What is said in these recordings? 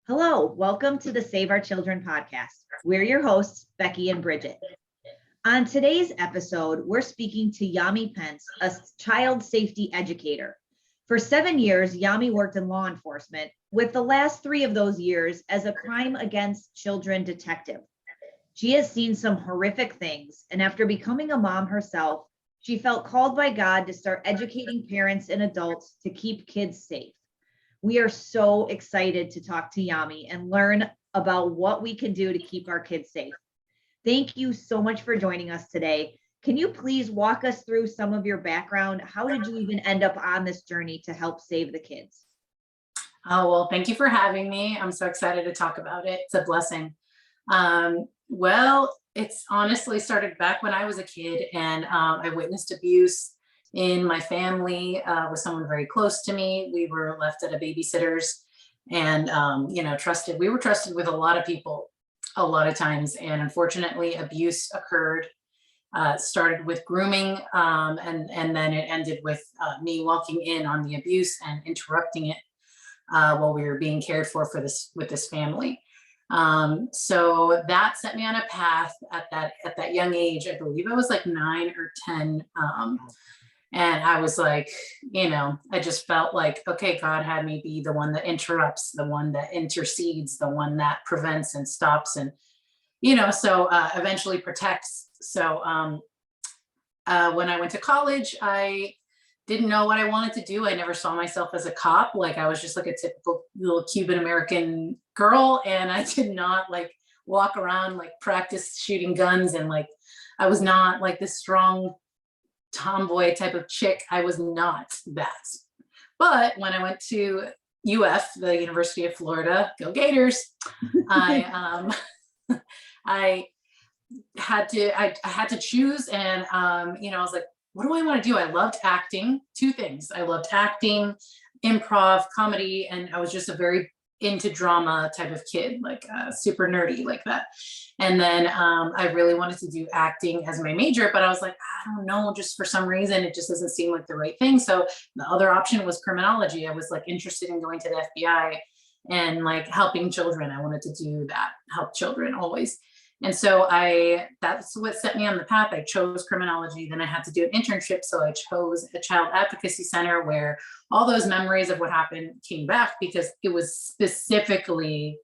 Hello, welcome to the Save Our Children podcast. We're your hosts, Becky and Bridget. On today's episode, we're speaking to Yami Pence, a child safety educator. For 7 years, Yami worked in law enforcement, with the last 3 of those years as a crime against children detective. She has seen some horrific things, and after becoming a mom herself, she felt called by God to start educating parents and adults to keep kids safe. We are so excited to talk to Yami and learn about what we can do to keep our kids safe. Thank you so much for joining us today. Can you please walk us through some of your background? How did you even end up on this journey to help save the kids? Oh, well, thank you for having me. I'm so excited to talk about it. It's a blessing. Well, it's honestly started back when I was a kid, and I witnessed abuse in my family with someone very close to me. We were left at a babysitter's and, we were trusted with a lot of people a lot of times. And unfortunately, abuse occurred. Started with grooming, and then it ended with me walking in on the abuse and interrupting it while we were being cared for with this family. So that set me on a path at that young age. I believe I was like 9 or 10. And I was like, I just felt like, okay, God had me be the one that interrupts, the one that intercedes, the one that prevents and stops and, eventually protects. So when I went to college, I didn't know what I wanted to do. I never saw myself as a cop. Like I was just like a typical little Cuban American girl. And I did not like walk around, like practice shooting guns. And like, I was not like this strong tomboy type of chick. I was not that. But when I went to UF, the University of Florida, go Gators, I had to choose. And, I was like, what do I want to do? I loved acting, 2 things. I loved acting, improv, comedy, and I was just a very into drama type of kid, like super nerdy like that. And then I really wanted to do acting as my major, but I was like, I don't know, just for some reason, it just doesn't seem like the right thing. So the other option was criminology. I was like interested in going to the FBI and like helping children. I wanted to do that, help children always. And so that's what set me on the path. I chose criminology. Then I had to do an internship. So I chose a child advocacy center where all those memories of what happened came back, because it was specifically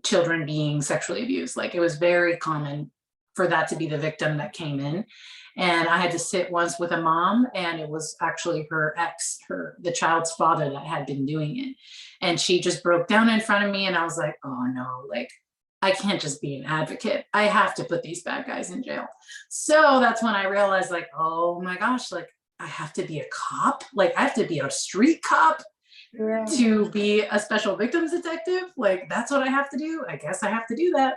children being sexually abused. Like it was very common for that to be the victim that came in. And I had to sit once with a mom, and it was actually her ex, the child's father, that had been doing it. And she just broke down in front of me, and I was like, oh no, like I can't just be an advocate. I have to put these bad guys in jail. So that's when I realized, like, oh my gosh, like I have to be a cop. Like I have to be a street cop to be a special victims detective. Like that's what I have to do. I guess I have to do that.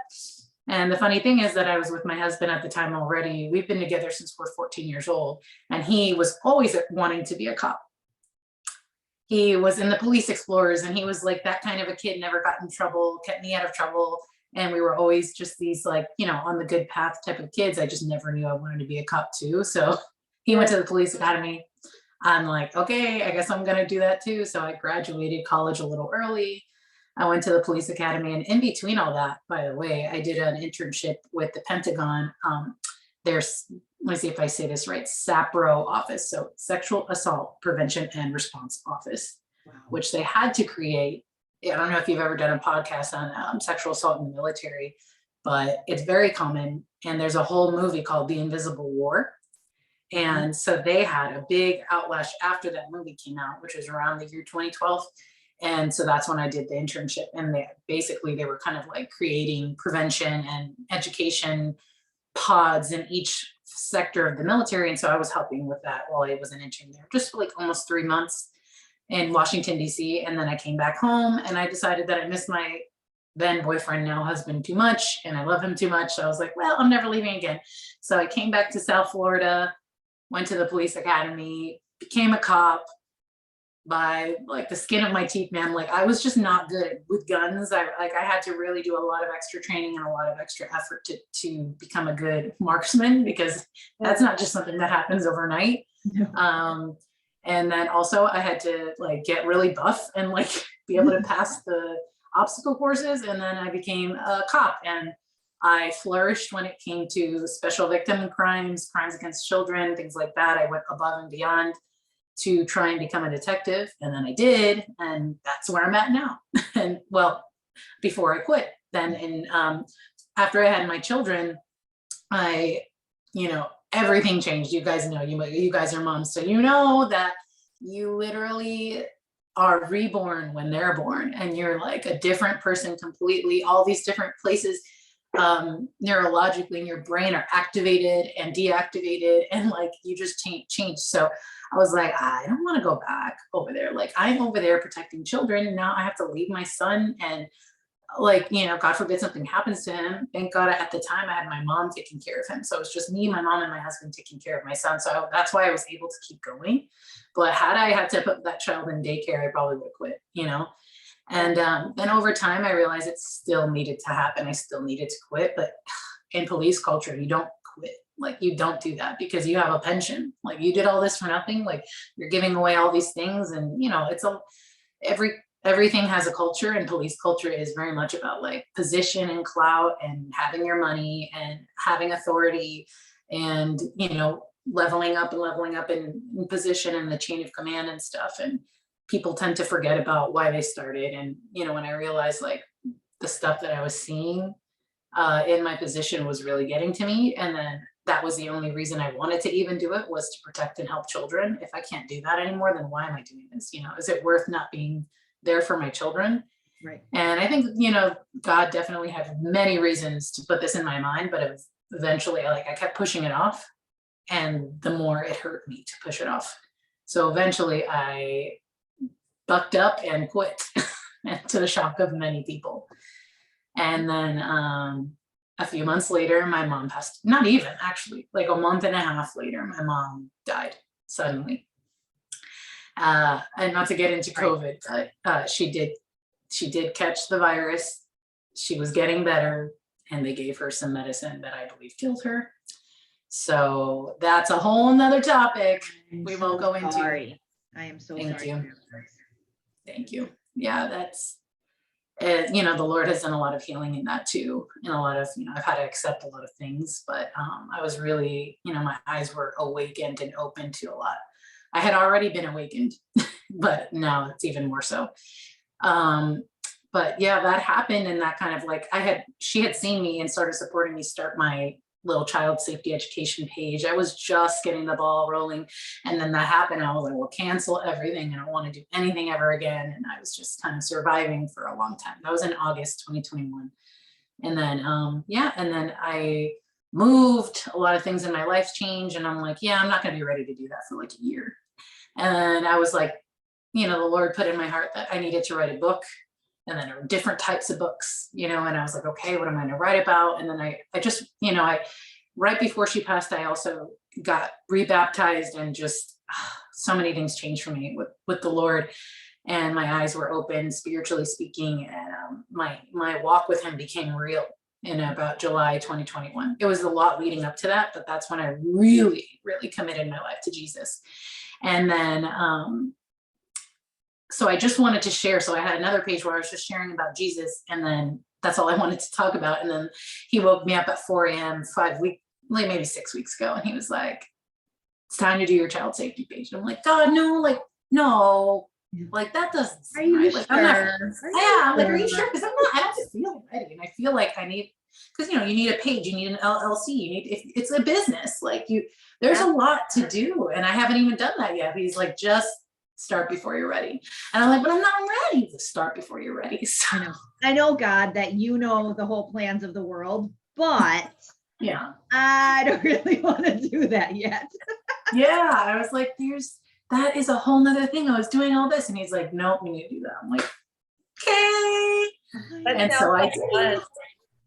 And the funny thing is that I was with my husband at the time already. We've been together since we're 14 years old. And he was always wanting to be a cop. He was in the Police Explorers, and he was like that kind of a kid, never got in trouble, kept me out of trouble. And we were always just these like, on the good path type of kids. I just never knew I wanted to be a cop too. So he went to the police academy. I'm like, okay, I guess I'm going to do that too. So I graduated college a little early. I went to the police academy. And in between all that, by the way, I did an internship with the Pentagon. There's, let me see if I say this right, SAPRO office. So Sexual Assault Prevention and Response Office, which they had to create. I don't know if you've ever done a podcast on sexual assault in the military, but it's very common. And there's a whole movie called The Invisible War. And so they had a big outlash after that movie came out, which was around the year 2012. And so that's when I did the internship. And they were kind of like creating prevention and education pods in each sector of the military. And so I was helping with that while I was an intern there, just for like almost 3 months in Washington, D.C. And then I came back home, and I decided that I missed my then boyfriend, now husband, too much. And I love him too much. So I was like, well, I'm never leaving again. So I came back to South Florida, went to the police academy, became a cop by like the skin of my teeth, man. Like I was just not good with guns. I had to really do a lot of extra training and a lot of extra effort to become a good marksman, because that's not just something that happens overnight. And then also I had to like get really buff and like be able to pass the obstacle courses, and then I became a cop, and I flourished when it came to special victim crimes, crimes against children, things like that. I went above and beyond to try and become a detective, and then I did, and that's where I'm at now. And well, before I quit, then in after I had my children, I, everything changed. You guys know, you guys are moms, so you know that you literally are reborn when they're born, and you're like a different person completely. All these different places neurologically in your brain are activated and deactivated, and like you just change. So I was like, I don't want to go back over there. Like, I'm over there protecting children, and now I have to leave my son, and like, God forbid something happens to him. Thank God at the time I had my mom taking care of him. So it was just me, my mom, and my husband taking care of my son. So that's why I was able to keep going. But had I had to put that child in daycare, I probably would have quit. And then over time, I realized it still needed to happen. I still needed to quit. But in police culture, you don't quit. Like, you don't do that because you have a pension. Like, you did all this for nothing. Like, you're giving away all these things. And, it's everything has a culture, and police culture is very much about like position and clout and having your money and having authority and, leveling up in position and the chain of command and stuff. And people tend to forget about why they started. And, when I realized like the stuff that I was seeing in my position was really getting to me. And then that was the only reason I wanted to even do it, was to protect and help children. If I can't do that anymore, then why am I doing this? Is it worth not being there for my children? Right. And I think, God definitely had many reasons to put this in my mind, but eventually I kept pushing it off, and the more it hurt me to push it off. So eventually I bucked up and quit to the shock of many people. And then a few months later, my mom passed, not even actually, like a month and a half later, my mom died suddenly. And not to get into COVID, but she did catch the virus. She was getting better, and they gave her some medicine that I believe killed her. So that's a whole nother topic we won't go into. Sorry. I am so Thank sorry. you. Thank you. Yeah, that's, the Lord has done a lot of healing in that too. And a lot of, I've had to accept a lot of things, but I was really, my eyes were awakened and open to a lot. I had already been awakened, but now it's even more so. But yeah, that happened. And that kind of like, she had seen me and started supporting me start my little child safety education page. I was just getting the ball rolling. And then that happened. I was like, well, cancel everything. I don't want to do anything ever again. And I was just kind of surviving for a long time. That was in August 2021. And then, and then I moved, a lot of things in my life changed. And I'm like, yeah, I'm not going to be ready to do that for like a year. And I was like, the Lord put in my heart that I needed to write a book, and then there were different types of books, and I was like, okay, what am I going to write about? And then I just, right before she passed, I also got rebaptized, and just so many things changed for me with the Lord, and my eyes were open, spiritually speaking. And my walk with him became real in about July 2021. It was a lot leading up to that, but that's when I really, really committed my life to Jesus. And then, so I just wanted to share. So I had another page where I was just sharing about Jesus, and then that's all I wanted to talk about. And then he woke me up at 4 a.m. maybe 6 weeks ago. And he was like, it's time to do your child safety page. And I'm like, God, no, like that doesn't Are you right. Like, sure? I'm like, are you sure? Because I don't feel ready. And I feel like I need, because you need a page, you need an LLC, it's a business. Like there's a lot to do. And I haven't even done that yet. He's like, just start before you're ready. And I'm like, but I'm not ready to start before you're ready. So I know, God, that the whole plans of the world, but yeah, I don't really want to do that yet. Yeah, I was like, that is a whole nother thing. I was doing all this, and he's like, nope, we need to do that. I'm like, okay. And so I did.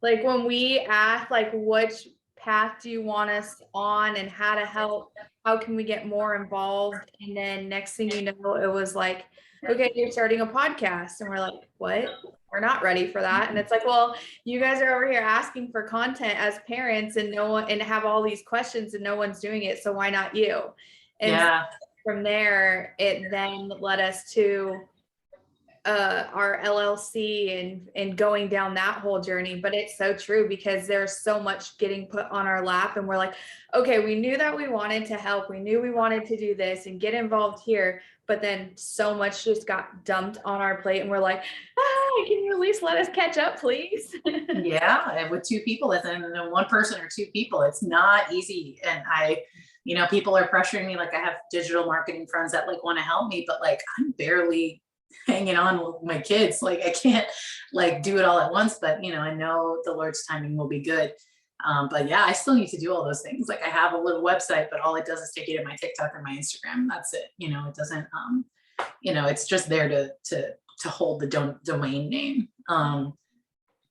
Like when we asked, like, which path do you want us on and how to help, how can we get more involved? And then next thing you know, it was like, okay, you're starting a podcast. And we're like, what? We're not ready for that. And it's like, well, you guys are over here asking for content as parents, and no one, and have all these questions, and no one's doing it. So why not you? And yeah. from there, it then led us to our LLC and going down that whole journey. But it's so true, because there's so much getting put on our lap, and we're like, okay, we knew that we wanted to help, we knew we wanted to do this and get involved here, but then so much just got dumped on our plate, and we're like, can you at least let us catch up, please? Yeah, and with two people, it's one person or two people, it's not easy. And people are pressuring me. Like, I have digital marketing friends that like want to help me, but like I'm barely hanging on with my kids. Like, I can't like do it all at once, but I know the Lord's timing will be good. But yeah, I still need to do all those things. Like, I have a little website, but all it does is take you to my TikTok or my Instagram. That's it. It doesn't, it's just there to hold the domain name.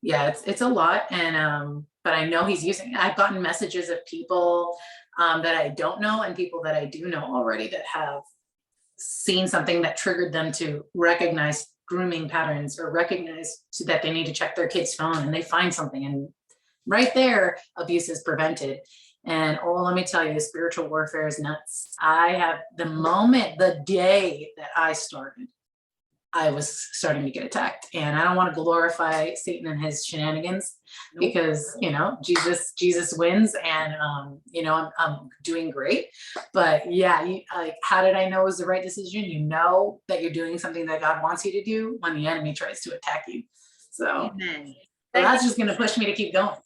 Yeah, it's a lot. And, but I know he's using it. I've gotten messages of people that I don't know, and people that I do know already that have seen something that triggered them to recognize grooming patterns, or recognize that they need to check their kid's phone, and they find something, and right there, abuse is prevented. And let me tell you, spiritual warfare is nuts. The day that I started, I was starting to get attacked, and I don't want to glorify Satan and his shenanigans. Nope. Because Jesus wins, and I'm doing great. But yeah, how did I know it was the right decision? You know that you're doing something that God wants you to do when the enemy tries to attack you. So, Amen. So that's just going to push me to keep going.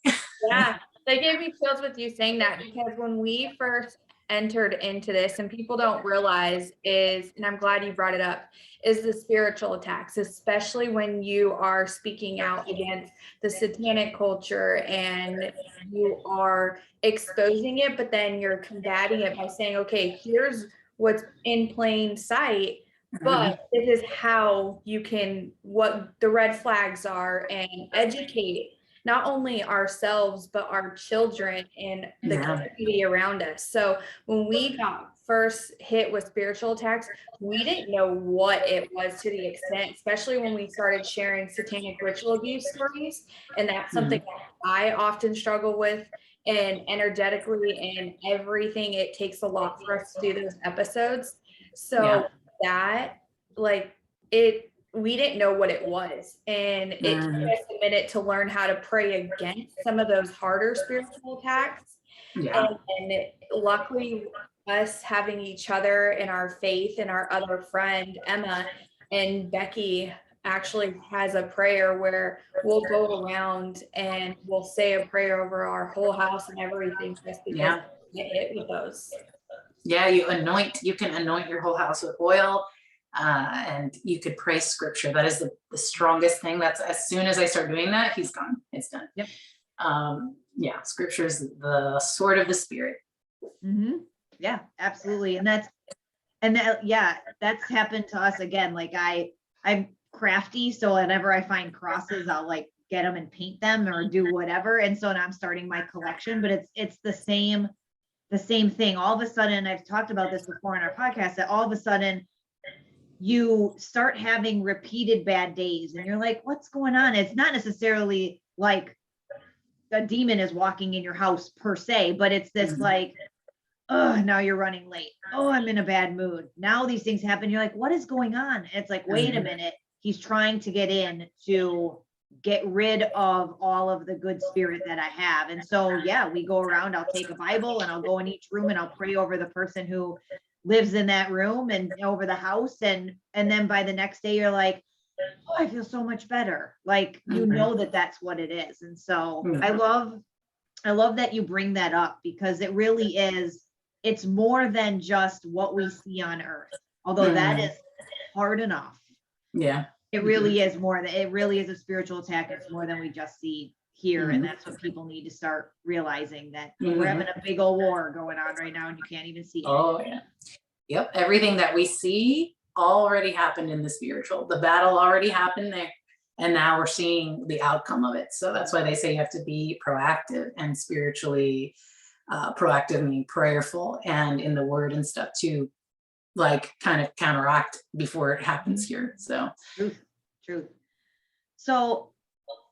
Yeah, they gave me chills with you saying that, because when we first entered into this, and people don't realize and I'm glad you brought it up, is the spiritual attacks, especially when you are speaking out against the satanic culture and you are exposing it, but then you're combating it by saying, okay, here's what's in plain sight, but this is how you can, what the red flags are, and educate not only ourselves, but our children and the community around us. So when we got first hit with spiritual attacks, we didn't know what it was to the extent, especially when we started sharing satanic ritual abuse stories. And that's something that I often struggle with, and energetically and everything. It takes a lot for us to do those episodes. So we didn't know what it was. And it took us a minute to learn how to pray against some of those harder spiritual attacks. Yeah. And luckily, us having each other in our faith, and our other friend, Emma, and Becky actually has a prayer where we'll go around and we'll say a prayer over our whole house and everything, just because we get hit with those. Yeah, you can anoint your whole house with oil. And you could pray scripture. That is the strongest thing. That's, as soon as I start doing that, he's gone. It's done. Yep. Scripture is the sword of the spirit. Mm-hmm. Yeah, absolutely. And that's happened to us again. Like I'm crafty, so whenever I find crosses, I'll like get them and paint them or do whatever. And so now I'm starting my collection, but it's the same thing. All of a sudden, I've talked about this before in our podcast, that all of a sudden you start having repeated bad days, and you're like, what's going on? It's not necessarily like a demon is walking in your house per se, but it's this like, oh, now you're running late. Oh, I'm in a bad mood. Now these things happen. You're like, what is going on? And it's like, wait a minute. He's trying to get in to get rid of all of the good spirit that I have. And so, yeah, we go around, I'll take a Bible and I'll go in each room and I'll pray over the person who lives in that room and over the house. And then by the next day, you're like, oh, I feel so much better. Like, you know that's what it is. And so I love that you bring that up, because it really is, it's more than just what we see on earth, although that is hard enough. Yeah. It really is more that it really is a spiritual attack. It's more than we just see here. And that's what people need to start realizing, that we're having a big old war going on right now and you can't even see it. Oh yeah. Yep. Everything that we see already happened in the spiritual. The battle already happened there. And now we're seeing the outcome of it. So that's why they say you have to be proactive, and spiritually proactive, meaning prayerful, and in the word and stuff to like kind of counteract before it happens here. So truth. So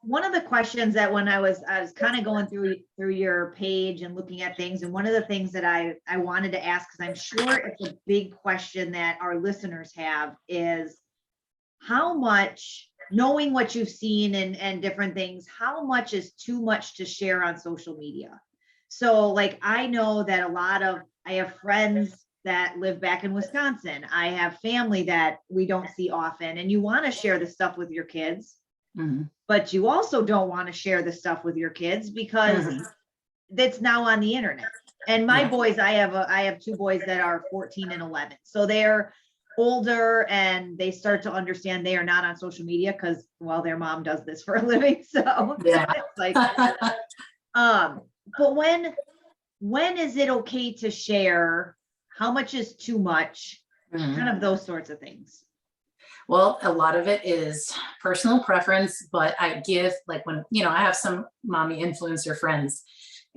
one of the questions that when I was kind of going through your page and looking at things, and one of the things that I wanted to ask, because I'm sure it's a big question that our listeners have, is how much, knowing what you've seen and different things, how much is too much to share on social media? So like, I know that I have friends that live back in Wisconsin. I have family that we don't see often, and you want to share the stuff with your kids, Mhm. but you also don't want to share the stuff with your kids because Mhm. that's now on the internet. And my Yeah. boys, I have two boys that are 14 and 11. So they're older and they start to understand they are not on social media because, well, their mom does this for a living. So Yeah. it's like, but when is it okay to share? How much is too much? Mhm. Kind of those sorts of things. Well, a lot of it is personal preference, but I give, like, when, I have some mommy influencer friends,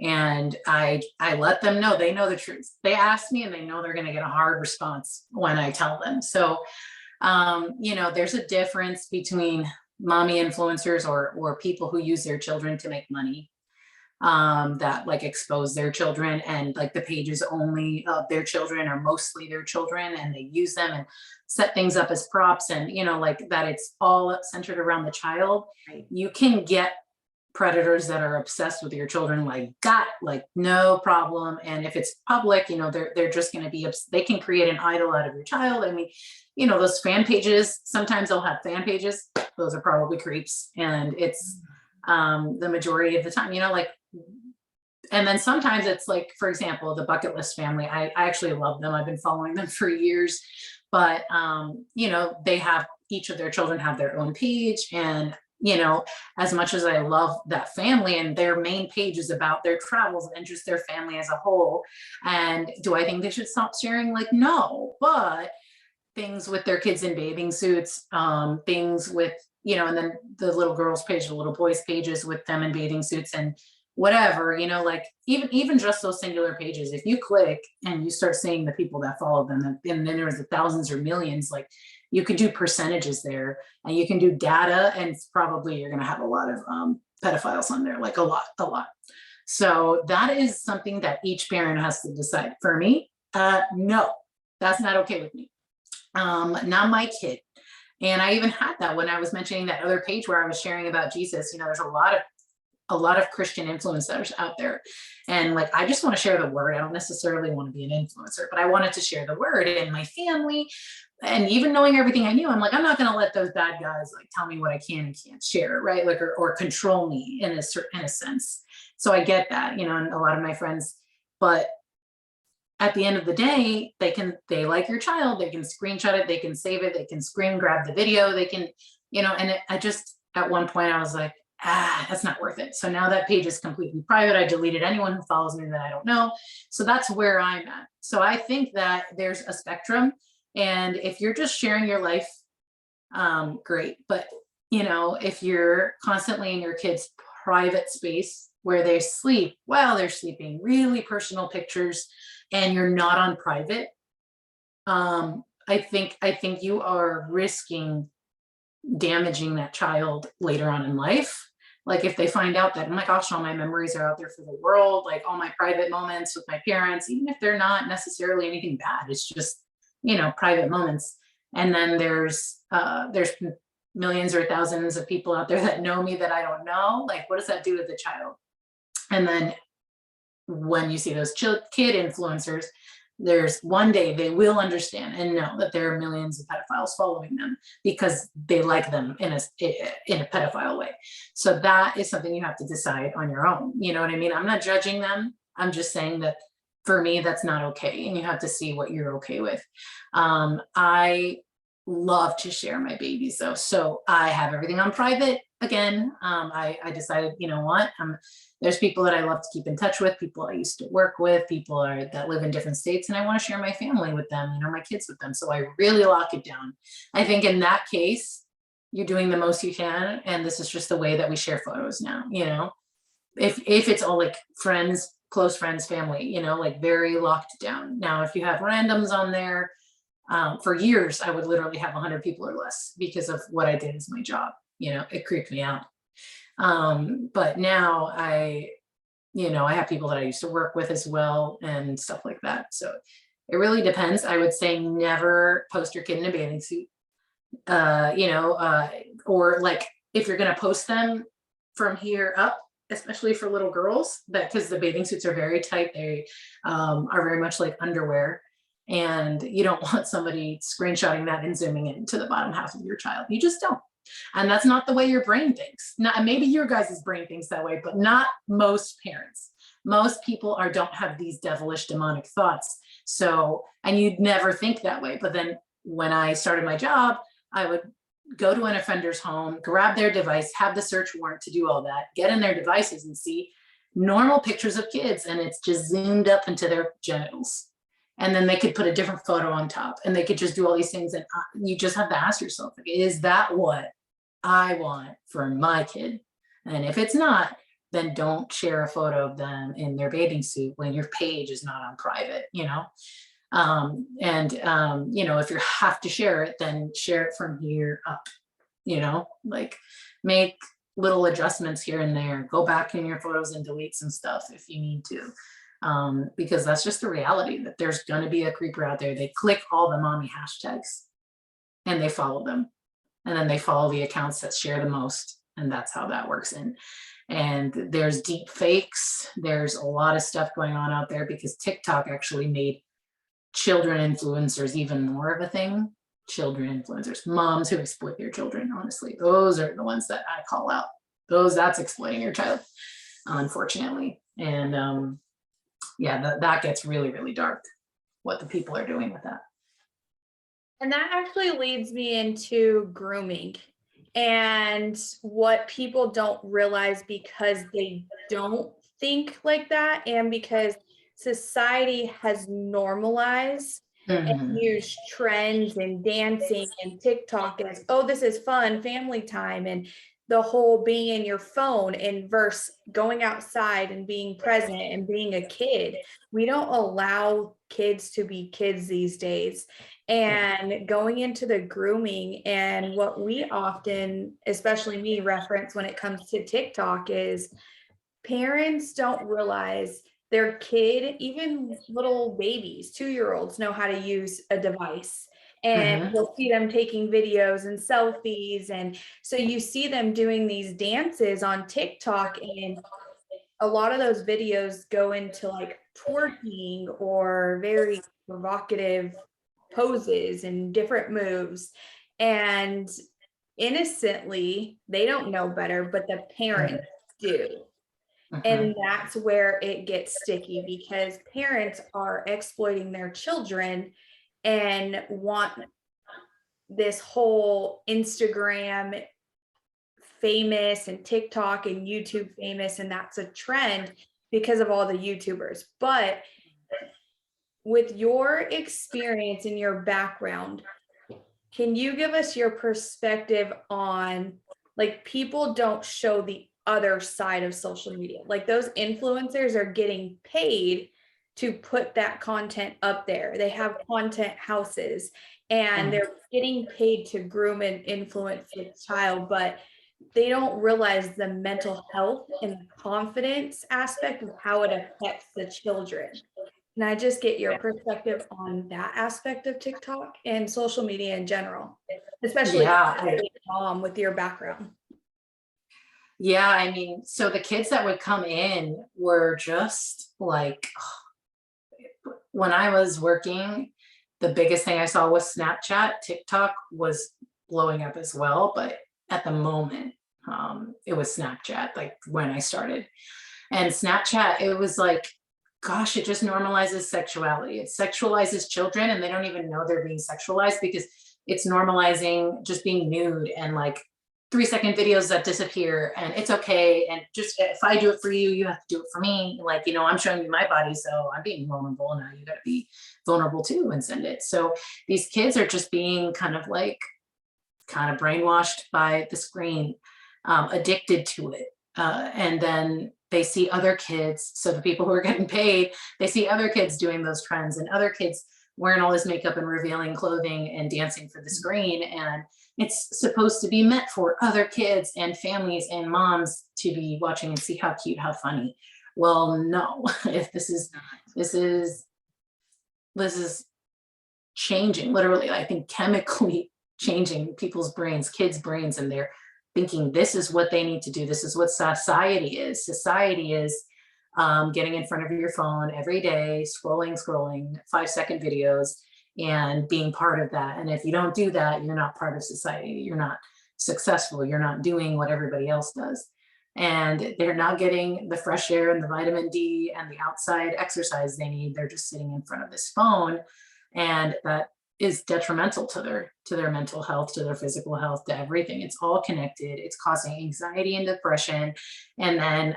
and I let them know, they know the truth. They ask me and they know they're going to get a hard response when I tell them. So, there's a difference between mommy influencers or people who use their children to make money, that like expose their children, and like the pages only of their children or mostly their children, and they use them and set things up as props, and like that it's all centered around the child. Right. You can get predators that are obsessed with your children like that, like no problem. And if it's public, they're just going to be, they can create an idol out of your child. I mean, those fan pages, sometimes they'll have fan pages, those are probably creeps, and it's the majority of the time, like, and then sometimes it's like, for example, the bucket list family. I actually love them. I've been following them for years, but they have, each of their children have their own page, and as much as I love that family and their main page is about their travels and just their family as a whole, and do I think they should stop sharing? Like, no, but things with their kids in bathing suits, things with, and then the little girls page, the little boys pages with them in bathing suits and whatever, like even just those singular pages, if you click and you start seeing the people that follow them, and then there's the thousands or millions, like you can do percentages there, and you can do data, and probably you're going to have a lot of pedophiles on there, like a lot. So that is something that each parent has to decide. For me, no, that's not okay with me. Not my kid. And I even had that when I was mentioning that other page where I was sharing about Jesus. There's a lot of Christian influencers out there. And like, I just want to share the word. I don't necessarily want to be an influencer, but I wanted to share the word. And my family, and even knowing everything I knew, I'm like, I'm not going to let those bad guys like tell me what I can and can't share, right? Like, or control me in a sense. So I get that, and a lot of my friends, but at the end of the day, they like your child, they can screenshot it, they can save it, they can screen grab the video, they can, I just, at one point I was like, that's not worth it. So now that page is completely private. I deleted anyone who follows me that I don't know. So that's where I'm at. So I think that there's a spectrum. And if you're just sharing your life, great. But, if you're constantly in your kids' private space where they sleep while they're sleeping, really personal pictures, and you're not on private, I think you are risking damaging that child later on in life. Like if they find out that, oh my gosh, all my memories are out there for the world, like all my private moments with my parents, even if they're not necessarily anything bad, it's just, private moments. And then there's millions or thousands of people out there that know me that I don't know. Like, what does that do to the child? And then when you see those kid influencers, there's one day they will understand and know that there are millions of pedophiles following them because they like them in a pedophile way. So that is something you have to decide on your own. You know what I mean? I'm not judging them. I'm just saying that for me, that's not okay. And you have to see what you're okay with. I love to share my babies though. So I have everything on private again. I decided, you know what, there's people that I love to keep in touch with, people I used to work with, people that live in different states, and I want to share my family with them, my kids with them. So I really lock it down. I think in that case, you're doing the most you can. And this is just the way that we share photos now, if it's all like friends, close friends, family, like very locked down. Now, if you have randoms on there, for years, I would literally have 100 people or less because of what I did as my job. It creeped me out. But now I have people that I used to work with as well and stuff like that. So it really depends. I would say never post your kid in a bathing suit. or like if you're going to post them from here up, especially for little girls, that because the bathing suits are very tight, they are very much like underwear, and you don't want somebody screenshotting that and zooming into the bottom half of your child. You just don't. And that's not the way your brain thinks. Now, maybe your guys' brain thinks that way, but not most parents. Most people don't have these devilish demonic thoughts. So, and you'd never think that way. But then when I started my job, I would go to an offender's home, grab their device, have the search warrant to do all that, get in their devices and see normal pictures of kids, and it's just zoomed up into their genitals. And then they could put a different photo on top, and they could just do all these things. And you just have to ask yourself, like, is that what I want for my kid? And if it's not, then don't share a photo of them in their bathing suit when your page is not on private, if you have to share it, then share it from here up, like make little adjustments here and there, go back in your photos and delete some stuff if you need to. Because that's just the reality, that there's going to be a creeper out there. They click all the mommy hashtags and they follow them. And then they follow the accounts that share the most. And that's how that works. And there's deep fakes. There's a lot of stuff going on out there because TikTok actually made children influencers even more of a thing. Children influencers, moms who exploit their children. Honestly, those are the ones that I call out. That's exploiting your child, unfortunately. And that gets really, really dark, what the people are doing with that. And that actually leads me into grooming and what people don't realize because they don't think like that, and because society has normalized and used trends and dancing and TikTok as, oh, this is fun, family time, and the whole being in your phone, and versus going outside and being present and being a kid. We don't allow kids to be kids these days. And going into the grooming, and what we often, especially me, reference when it comes to TikTok is parents don't realize their kid, even little babies, 2-year-olds, know how to use a device. And you'll see them taking videos and selfies. And so you see them doing these dances on TikTok, and a lot of those videos go into like twerking or very provocative poses and different moves. And innocently, they don't know better, but the parents do. And that's where it gets sticky, because parents are exploiting their children and want this whole Instagram famous and TikTok and YouTube famous, and that's a trend because of all the YouTubers. But with your experience and your background, can you give us your perspective on, like, people don't show the other side of social media? Like, those influencers are getting paid to put that content up there. They have content houses and they're getting paid to groom and influence the child, but they don't realize the mental health and confidence aspect of how it affects the children. Can I just get your perspective on that aspect of TikTok and social media in general, especially mom with your background? Yeah, I mean, so the kids that would come in were just like, when I was working, the biggest thing I saw was Snapchat. TikTok was blowing up as well, but at the moment, it was Snapchat, like when I started. And Snapchat, it was like, gosh, it just normalizes sexuality. It sexualizes children, and they don't even know they're being sexualized because it's normalizing just being nude and like 3-second videos that disappear, and it's okay. And just, if I do it for you, you have to do it for me. Like, I'm showing you my body, so I'm being vulnerable. Now you got to be vulnerable too and send it. So these kids are just being kind of brainwashed by the screen, addicted to it. And then they see other kids. So the people who are getting paid, they see other kids doing those trends and other kids wearing all this makeup and revealing clothing and dancing for the screen. And it's supposed to be meant for other kids and families and moms to be watching and see how cute, how funny. Well, no, if this is changing, literally, I think chemically changing people's brains, kids' brains, and they're thinking this is what they need to do. This is what society is. Society is getting in front of your phone every day, scrolling 5-second videos and being part of that. And if you don't do that, you're not part of society. You're not successful. You're not doing what everybody else does. And they're not getting the fresh air and the vitamin D and the outside exercise they need. They're just sitting in front of this phone. And that is detrimental to their mental health, to their physical health, to everything. It's all connected. It's causing anxiety and depression. And then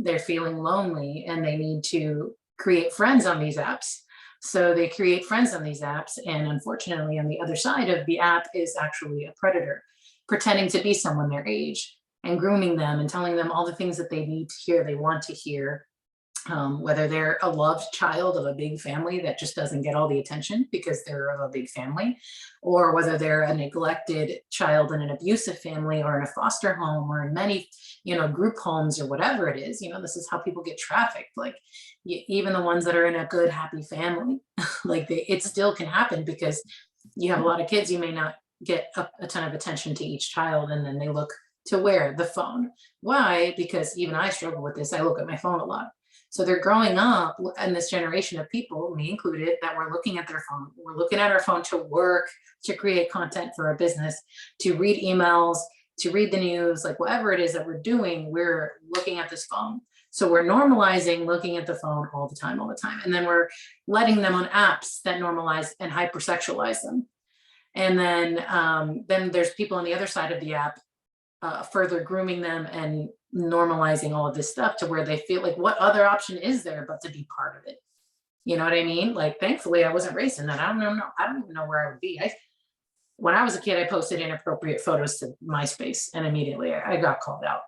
they're feeling lonely and they need to create friends on these apps. So they create friends on these apps. And unfortunately, on the other side of the app is actually a predator pretending to be someone their age and grooming them and telling them all the things that they need to hear, they want to hear. Whether they're a loved child of a big family that just doesn't get all the attention because they're of a big family, or whether they're a neglected child in an abusive family or in a foster home or in many, group homes or whatever it is. This is how people get trafficked. Like even the ones that are in a good, happy family, like it still can happen because you have a lot of kids, you may not get a ton of attention to each child, and then they look to where? The phone. Why? Because even I struggle with this. I look at my phone a lot. So they're growing up in this generation of people, me included, that we're looking at their phone. We're looking at our phone to work, to create content for our business, to read emails, to read the news, like whatever it is that we're doing, we're looking at this phone. So we're normalizing looking at the phone all the time. And then we're letting them on apps that normalize and hypersexualize them. And then there's people on the other side of the app further grooming them and normalizing all of this stuff to where they feel like, what other option is there but to be part of it? You know what I mean? Like, thankfully I wasn't raised in that. I don't even know where I would be. When I was a kid, I posted inappropriate photos to MySpace and immediately I got called out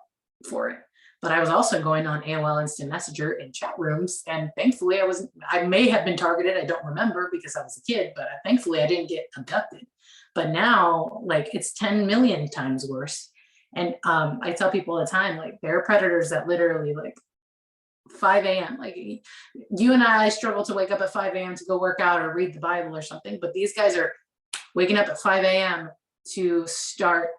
for it. But I was also going on AOL Instant Messenger in chat rooms, and thankfully I may have been targeted. I don't remember because I was a kid, but thankfully I didn't get abducted. But now, like, it's 10 million times worse. And I tell people all the time, like, there are predators that literally, like, 5 a.m. Like, you and I struggle to wake up at 5 a.m. to go work out or read the Bible or something, but these guys are waking up at 5 a.m. to start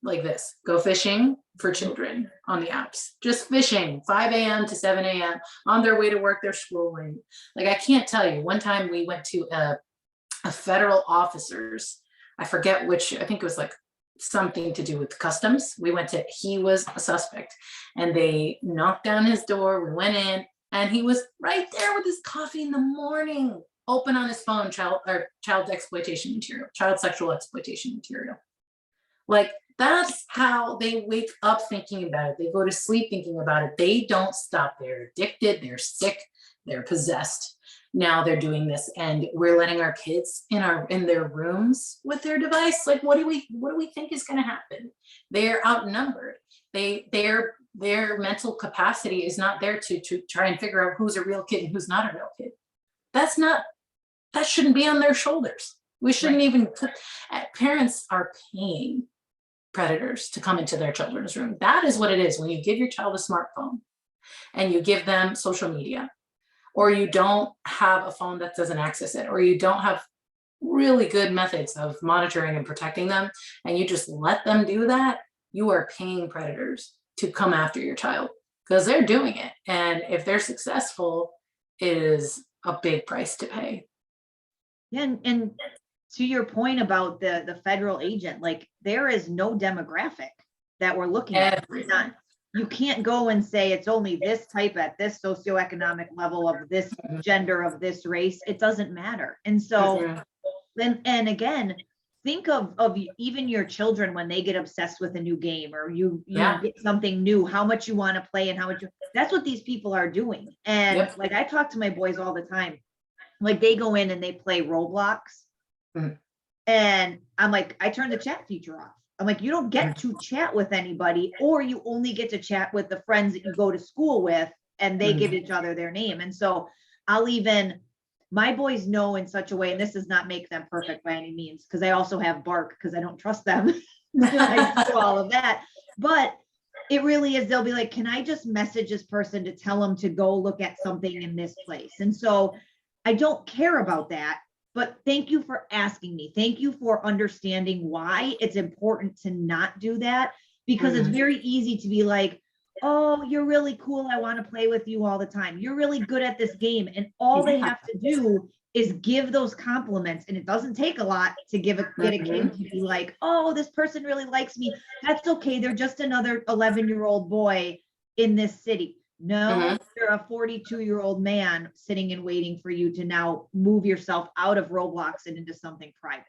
like this, go fishing for children on the apps, just fishing, 5 a.m. to 7 a.m. on their way to work, they're scrolling. Like, I can't tell you, one time we went to a federal officer's, I forget which, I think it was like something to do with customs. He was a suspect and they knocked down his door. We went in and he was right there with his coffee in the morning, open on his phone, child exploitation material, child sexual exploitation material. Like, that's how they wake up thinking about it. They go to sleep thinking about it. They don't stop. They're addicted, they're sick, they're possessed. Now they're doing this, and we're letting our kids in their rooms with their device. Like, what do we think is going to happen? They're outnumbered. Their mental capacity is not there to try and figure out who's a real kid and who's not a real kid. That shouldn't be on their shoulders. We shouldn't even parents are paying predators to come into their children's room. That is what it is when you give your child a smartphone and you give them social media, or you don't have a phone that doesn't access it, or you don't have really good methods of monitoring and protecting them, and you just let them do that. You are paying predators to come after your child because they're doing it. And if they're successful, it is a big price to pay. Yeah, and to your point about the federal agent, like, there is no demographic that we're looking at. You can't go and say it's only this type at this socioeconomic level of this gender of this race. It doesn't matter. And so then, and again, think of even your children when they get obsessed with a new game, or you get something new, how much you want to play and how much that's what these people are doing. And like, I talk to my boys all the time. Like, they go in and they play Roblox. And I'm like, I turn the chat feature off. I'm like, you don't get to chat with anybody, or you only get to chat with the friends that you go to school with, and they give each other their name. And so my boys know in such a way, and this does not make them perfect by any means, because I also have bark because I don't trust them. I do all of that. But it really is, they'll be like, can I just message this person to tell them to go look at something in this place? And so I don't care about that. but thank you for asking me. Thank you for understanding why it's important to not do that, because it's very easy to be like, oh, you're really cool. I want to play with you all the time. You're really good at this game. And all they have to do is give those compliments. And it doesn't take a lot to get a kid to be like, oh, this person really likes me. That's okay. They're just another 11-year-old boy in this city. No, you're a 42-year-old man sitting and waiting for you to now move yourself out of Roblox and into something private.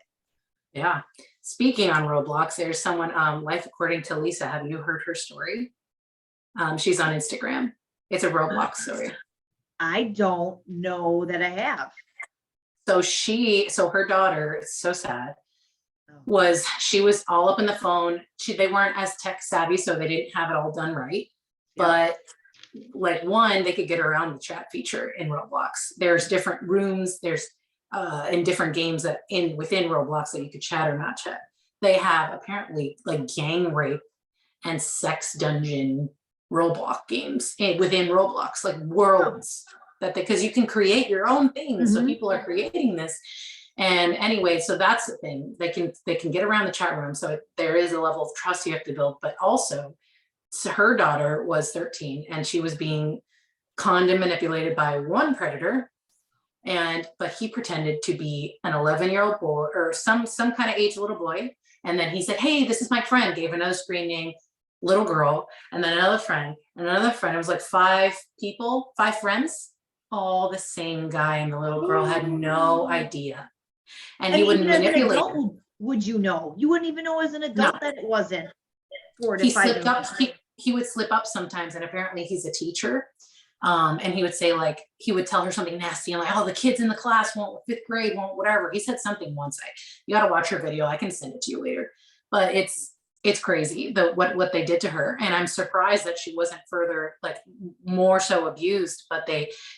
Yeah. Speaking on Roblox, there's someone, Life According to Lisa. Have you heard her story? She's on Instagram. It's a Roblox story. I don't know that I have. So her daughter, it's so sad, she was all up in the phone. They weren't as tech savvy, so they didn't have it all done right. But like they could get around the chat feature in Roblox. There's different rooms. There's in different games within Roblox that you could chat or not chat. They have apparently like gang rape and sex dungeon Roblox games within Roblox, like worlds because you can create your own things. So people are creating this. And anyway, so that's the thing. They can get around the chat room. So there is a level of trust you have to build, but also her daughter was 13 and she was being conned and manipulated by one predator. But he pretended to be an 11-year-old boy or some kind of age little boy. And then he said, hey, this is my friend, gave another screen name, little girl, and then another friend, and another friend. It was like 5 friends, all the same guy. And the little girl had no idea. And he wouldn't manipulate her. Would you know? You wouldn't even know as an adult that it wasn't 4 to 5 years old. He would slip up sometimes, and apparently he's a teacher. And he would say, like, he would tell her something nasty and like, oh, the kids in the class won't, 5th grade won't, whatever. He said something once. You got to watch her video. I can send it to you later. But it's crazy what they did to her. And I'm surprised that she wasn't further, like, more so abused. But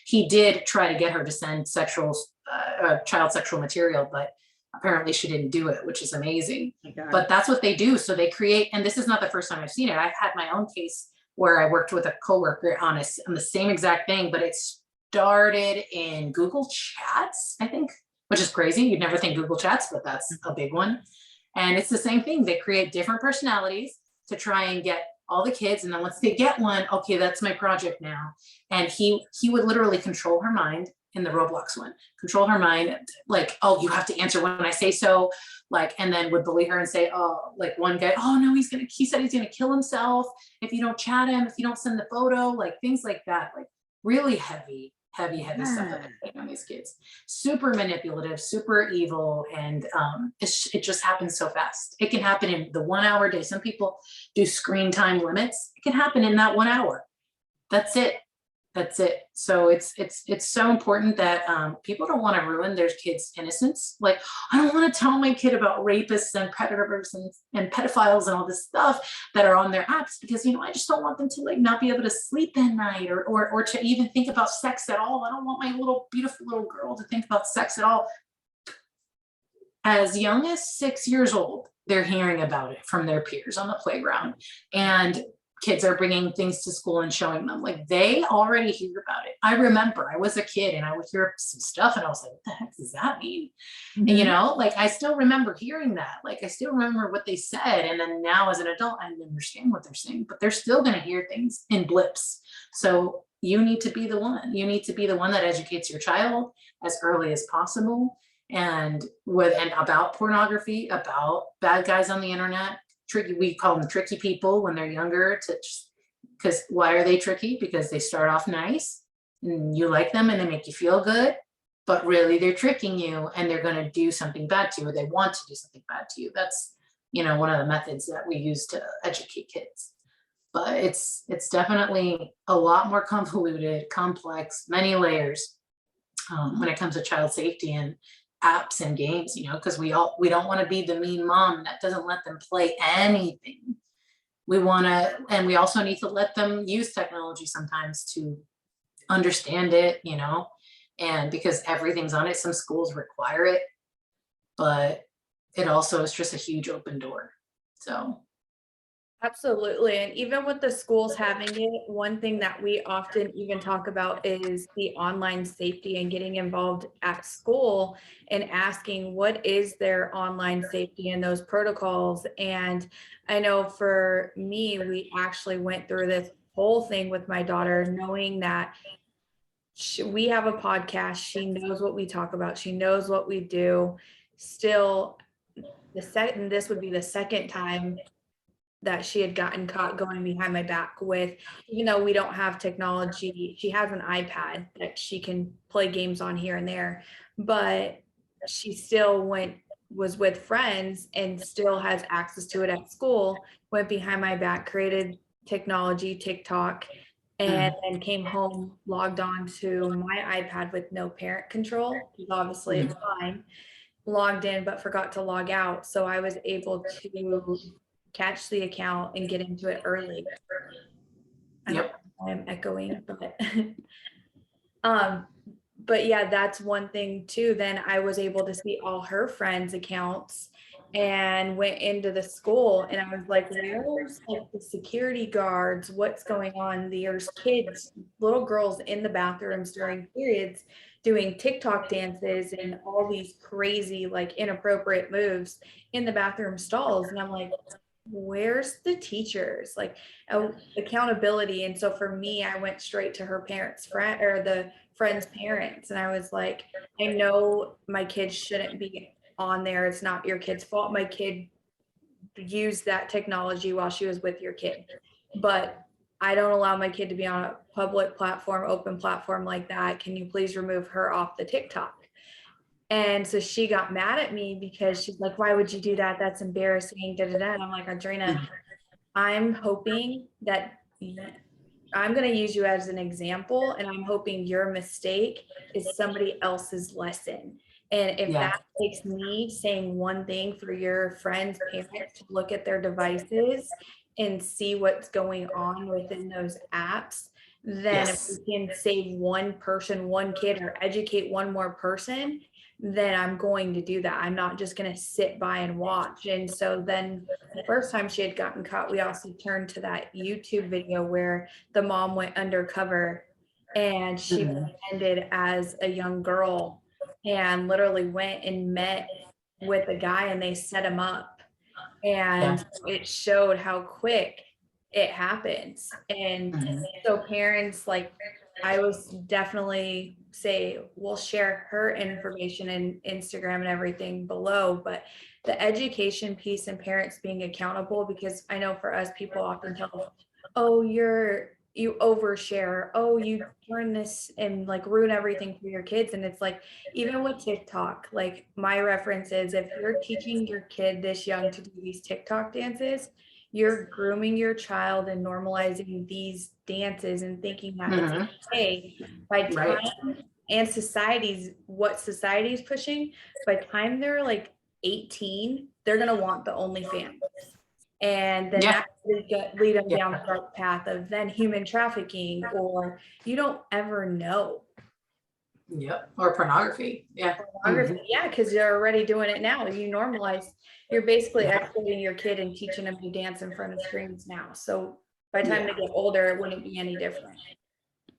he did try to get her to send child sexual material, but apparently she didn't do it, which is amazing. But that's what they do. So they create, and this is not the first time I've seen it. I've had my own case where I worked with a coworker on the same exact thing, but it started in Google Chats, I think, which is crazy. You'd never think Google Chats, but that's a big one. And it's the same thing. They create different personalities to try and get all the kids. And then once they get one, okay, that's my project now. And he would literally control her mind in the Roblox one, control her mind, like, oh, you have to answer when I say so, like, and then would bully her and say, oh, like one guy, oh no, he said he's gonna kill himself if you don't chat him, if you don't send the photo, like things like that, like really heavy stuff that they're putting on these kids. Super manipulative, super evil, and it just happens so fast. It can happen in the 1 hour day. Some people do screen time limits. It can happen in that 1 hour. That's it. So it's so important that people don't want to ruin their kids' innocence. Like, I don't want to tell my kid about rapists and predators and pedophiles and all this stuff that are on their apps, because, I just don't want them to like not be able to sleep at night or to even think about sex at all. I don't want my little beautiful little girl to think about sex at all. As young as 6 years old, they're hearing about it from their peers on the playground, and kids are bringing things to school and showing them, like, they already hear about it. I remember I was a kid and I would hear some stuff and I was like, what the heck does that mean? And, like, I still remember hearing that, like, I still remember what they said. And then now as an adult, I understand what they're saying, but they're still going to hear things in blips. So you need to be the one. You need to be the one that educates your child as early as possible, and about pornography, about bad guys on the internet. We call them tricky people when they're younger, because why are they tricky? Because they start off nice and you like them and they make you feel good, but really they're tricking you and they're going to do something bad to you, or they want to do something bad to you. That's, one of the methods that we use to educate kids. But it's definitely a lot more convoluted, complex, many layers when it comes to child safety and apps and games, because we don't want to be the mean mom that doesn't let them play anything. We want to, and we also need to let them use technology sometimes to understand it, and because everything's on it. Some schools require it, but it also is just a huge open door. So Absolutely. And even with the schools having it, one thing that we often even talk about is the online safety and getting involved at school and asking what is their online safety and those protocols. And I know for me, we actually went through this whole thing with my daughter, knowing that we have a podcast. She knows what we talk about. She knows what we do. Still, this would be the second time that she had gotten caught going behind my back with, even though we don't have technology, she has an iPad that she can play games on here and there, but she still was with friends and still has access to it at school, went behind my back, created technology, TikTok, and then came home, logged on to my iPad with no parent control, because obviously it's fine, logged in, but forgot to log out. So I was able to catch the account and get into it early. Yep. I'm echoing, but yeah, that's one thing too. Then I was able to see all her friends' accounts and went into the school, and I was like, where's like the security guards? What's going on? There's kids, little girls in the bathrooms during periods doing TikTok dances and all these crazy, like inappropriate moves in the bathroom stalls. And I'm like, where's the teachers, like accountability? And so for me, I went straight to her parents' friend, or the friend's parents, and I was like, I know my kid shouldn't be on there. It's not your kid's fault. My kid used that technology while she was with your kid, but I don't allow my kid to be on a public platform, open platform like that. Can you please remove her off the TikTok? And so she got mad at me because she's like, why would you do that? That's embarrassing. Da, da, da. And I'm like, Adrena, I'm hoping that I'm going to use you as an example, and I'm hoping your mistake is somebody else's lesson. And if that takes me saying one thing for your friends' parents to look at their devices and see what's going on within those apps, then if we can save one person, one kid, or educate one more person, then I'm going to do that. I'm not just going to sit by and watch. And so then the first time she had gotten caught, we also turned to that YouTube video where the mom went undercover and she pretended as a young girl and literally went and met with a guy, and they set him up. And it showed how quick it happens. And so parents, like, I was definitely say, we'll share her information and Instagram and everything below, but the education piece and parents being accountable, because I know for us, people often tell us, oh, you overshare, oh, you turn this and like ruin everything for your kids. And it's like, even with TikTok, like my reference is, if you're teaching your kid this young to do these TikTok dances, you're grooming your child and normalizing these dances and thinking that it's okay. By time and what society's pushing, by time they're like 18, they're gonna want the OnlyFans. And then that lead them down the path of then human trafficking, or you don't ever know. Or pornography. Pornography, because you're already doing it now. You normalize, you're basically exploiting your kid and teaching them to dance in front of screens now. So by the time they get older, it wouldn't be any different.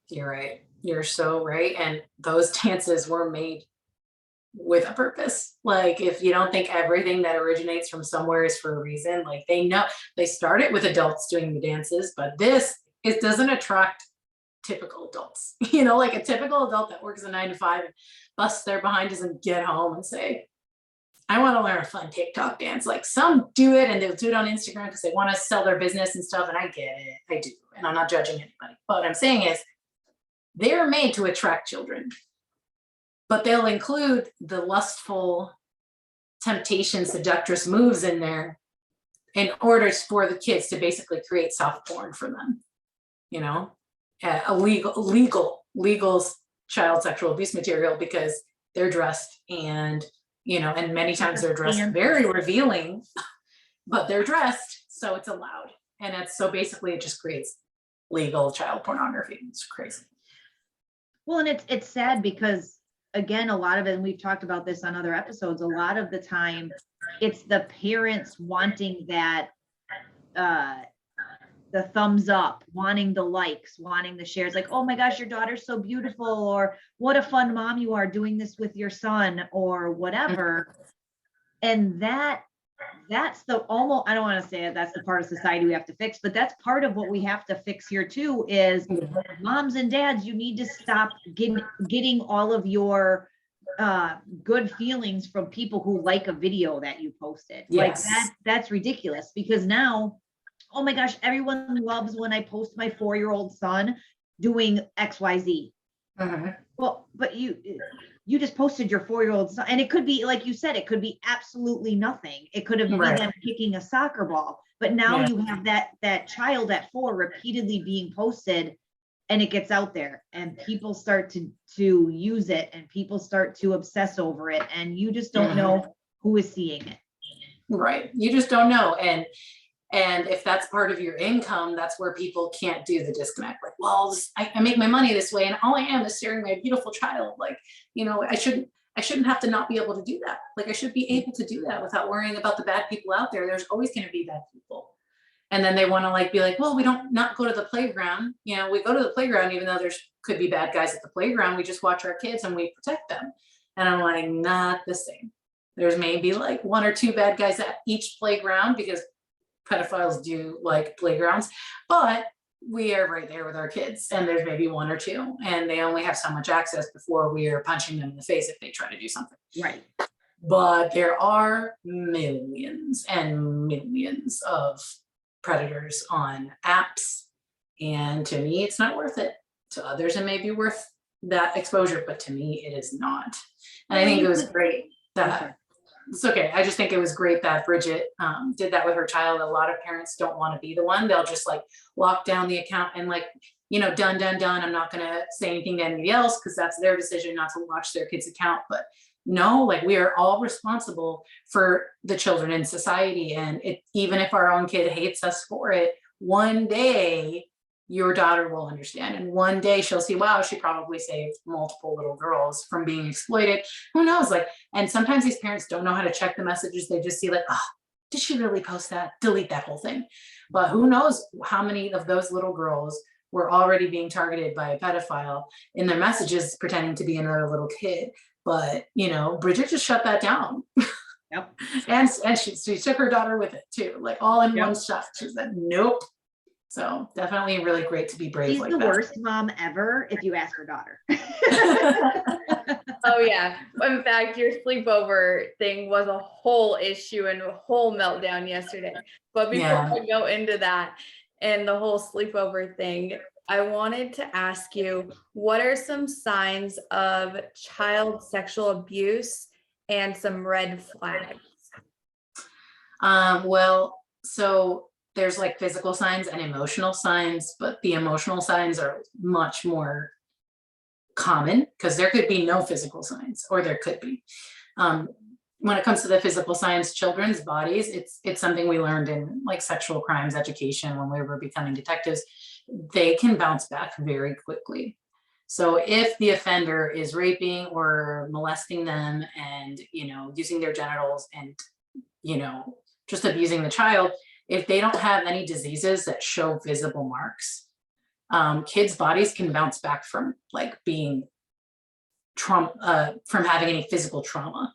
You're right. You're so right. And those dances were made with a purpose. Like, if you don't think everything that originates from somewhere is for a reason, like they know they started with adults doing the dances, but it doesn't attract typical adults. Like a typical adult that works a 9 to 5 and busts their behind doesn't get home and say, I want to learn a fun TikTok dance. Like, some do it and they'll do it on Instagram because they want to sell their business and stuff. And I get it. I do. And I'm not judging anybody. But what I'm saying is, they're made to attract children, but they'll include the lustful, temptation, seductress moves in there in order for the kids to basically create soft porn for them. A legal child sexual abuse material, because they're dressed and many times they're dressed very revealing, but they're dressed, so it's allowed. And so basically it just creates legal child pornography. It's crazy. Well, and it's sad because, again, a lot of it, and we've talked about this on other episodes, a lot of the time it's the parents wanting that the thumbs up, wanting the likes, wanting the shares, like, oh my gosh, your daughter's so beautiful, or what a fun mom you are doing this with your son, or whatever. And that's the almost, I don't want to say it, that's the part of society we have to fix, but that's part of what we have to fix here too, is moms and dads, you need to stop getting all of your good feelings from people who like a video that you posted. Yes. Like that's ridiculous, because now, oh my gosh, everyone loves when I post my 4-year-old son doing XYZ. Well, but you just posted your 4-year-old son, and it could be, like you said, it could be absolutely nothing. It could have been them kicking a soccer ball, but now you have that child at 4 repeatedly being posted, and it gets out there, and people start to use it, and people start to obsess over it, and you just don't know who is seeing it. Right. You just don't know. And if that's part of your income, that's where people can't do the disconnect. Like, well, I make my money this way, and all I am is sharing my beautiful child. Like, you know, I shouldn't have to not be able to do that. Like, I should be able to do that without worrying about the bad people out there. There's always going to be bad people. And then they want to like be like, well, we don't not go to the playground. You know, we go to the playground, even though there's could be bad guys at the playground. We just watch our kids and we protect them. And I'm like, not the same. There's maybe like 1 or 2 bad guys at each playground, because pedophiles do like playgrounds, but we are right there with our kids, and there's maybe 1 or 2, and they only have so much access before we are punching them in the face if they try to do something. Right. But there are millions and millions of predators on apps, and to me, it's not worth it. To others, it may be worth that exposure, but to me, it is not. And I think it was great that it's okay. I just think it was great that Bridget did that with her child. A lot of parents don't want to be the one. They'll just like lock down the account and like, you know, done. I'm not going to say anything to anybody else, because that's their decision not to watch their kid's account. But no, like, we are all responsible for the children in society. And even if our own kid hates us for it, one day your daughter will understand. And one day she'll see, wow, she probably saved multiple little girls from being exploited. Who knows? Like, and sometimes these parents don't know how to check the messages. They just see like, oh, did she really post that? Delete that whole thing. But who knows how many of those little girls were already being targeted by a pedophile in their messages, pretending to be another little kid. But, you know, Bridget just shut that down. Yep. And she took her daughter with it too, like all in one shot. She said, nope. So definitely really great to be brave. She's like the that. worst mom ever if you ask her daughter. Oh yeah. In fact, your sleepover thing was a whole issue and a whole meltdown yesterday. But before I go into that and the whole sleepover thing, I wanted to ask you, what are some signs of child sexual abuse and some red flags? Well, so there's like physical signs and emotional signs, but the emotional signs are much more common, because there could be no physical signs, or there could be. When it comes to the physical signs, children's bodies, it's something we learned in like sexual crimes education when we were becoming detectives. They can bounce back very quickly. So if the offender is raping or molesting them and, you know, using their genitals and, you know, just abusing the child, if they don't have any diseases that show visible marks, kids' bodies can bounce back from like being from having any physical trauma,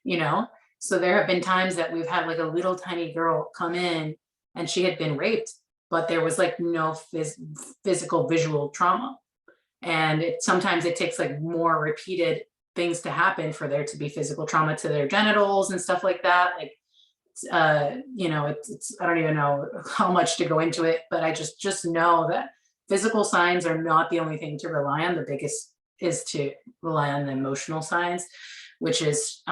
you know? So there have been times that we've had like a little tiny girl come in and she had been raped, but there was like no physical visual trauma. And sometimes it takes like more repeated things to happen for there to be physical trauma to their genitals and stuff like that. Like, you know, it's I don't even know how much to go into it, but I just know that physical signs are not the only thing to rely on. The biggest is to rely on the emotional signs, which is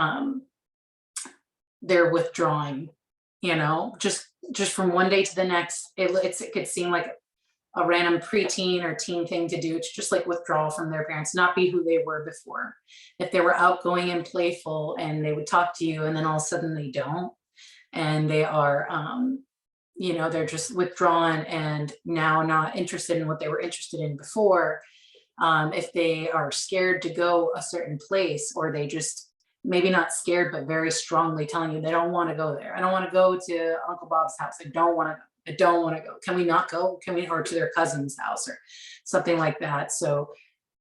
they're withdrawing, you know, just from one day to the next. It could seem like a random preteen or teen thing to do, to just like withdraw from their parents, not be who they were before. If they were outgoing and playful and they would talk to you, and then all of a sudden they don't, and they are, you know, they're just withdrawn and now not interested in what they were interested in before. If they are scared to go a certain place, or they just maybe not scared, but very strongly telling you they don't want to go there. I don't want to go to Uncle Bob's house. I don't want to go. I don't want to go. Can we not go? Can we, or to their cousin's house or something like that. So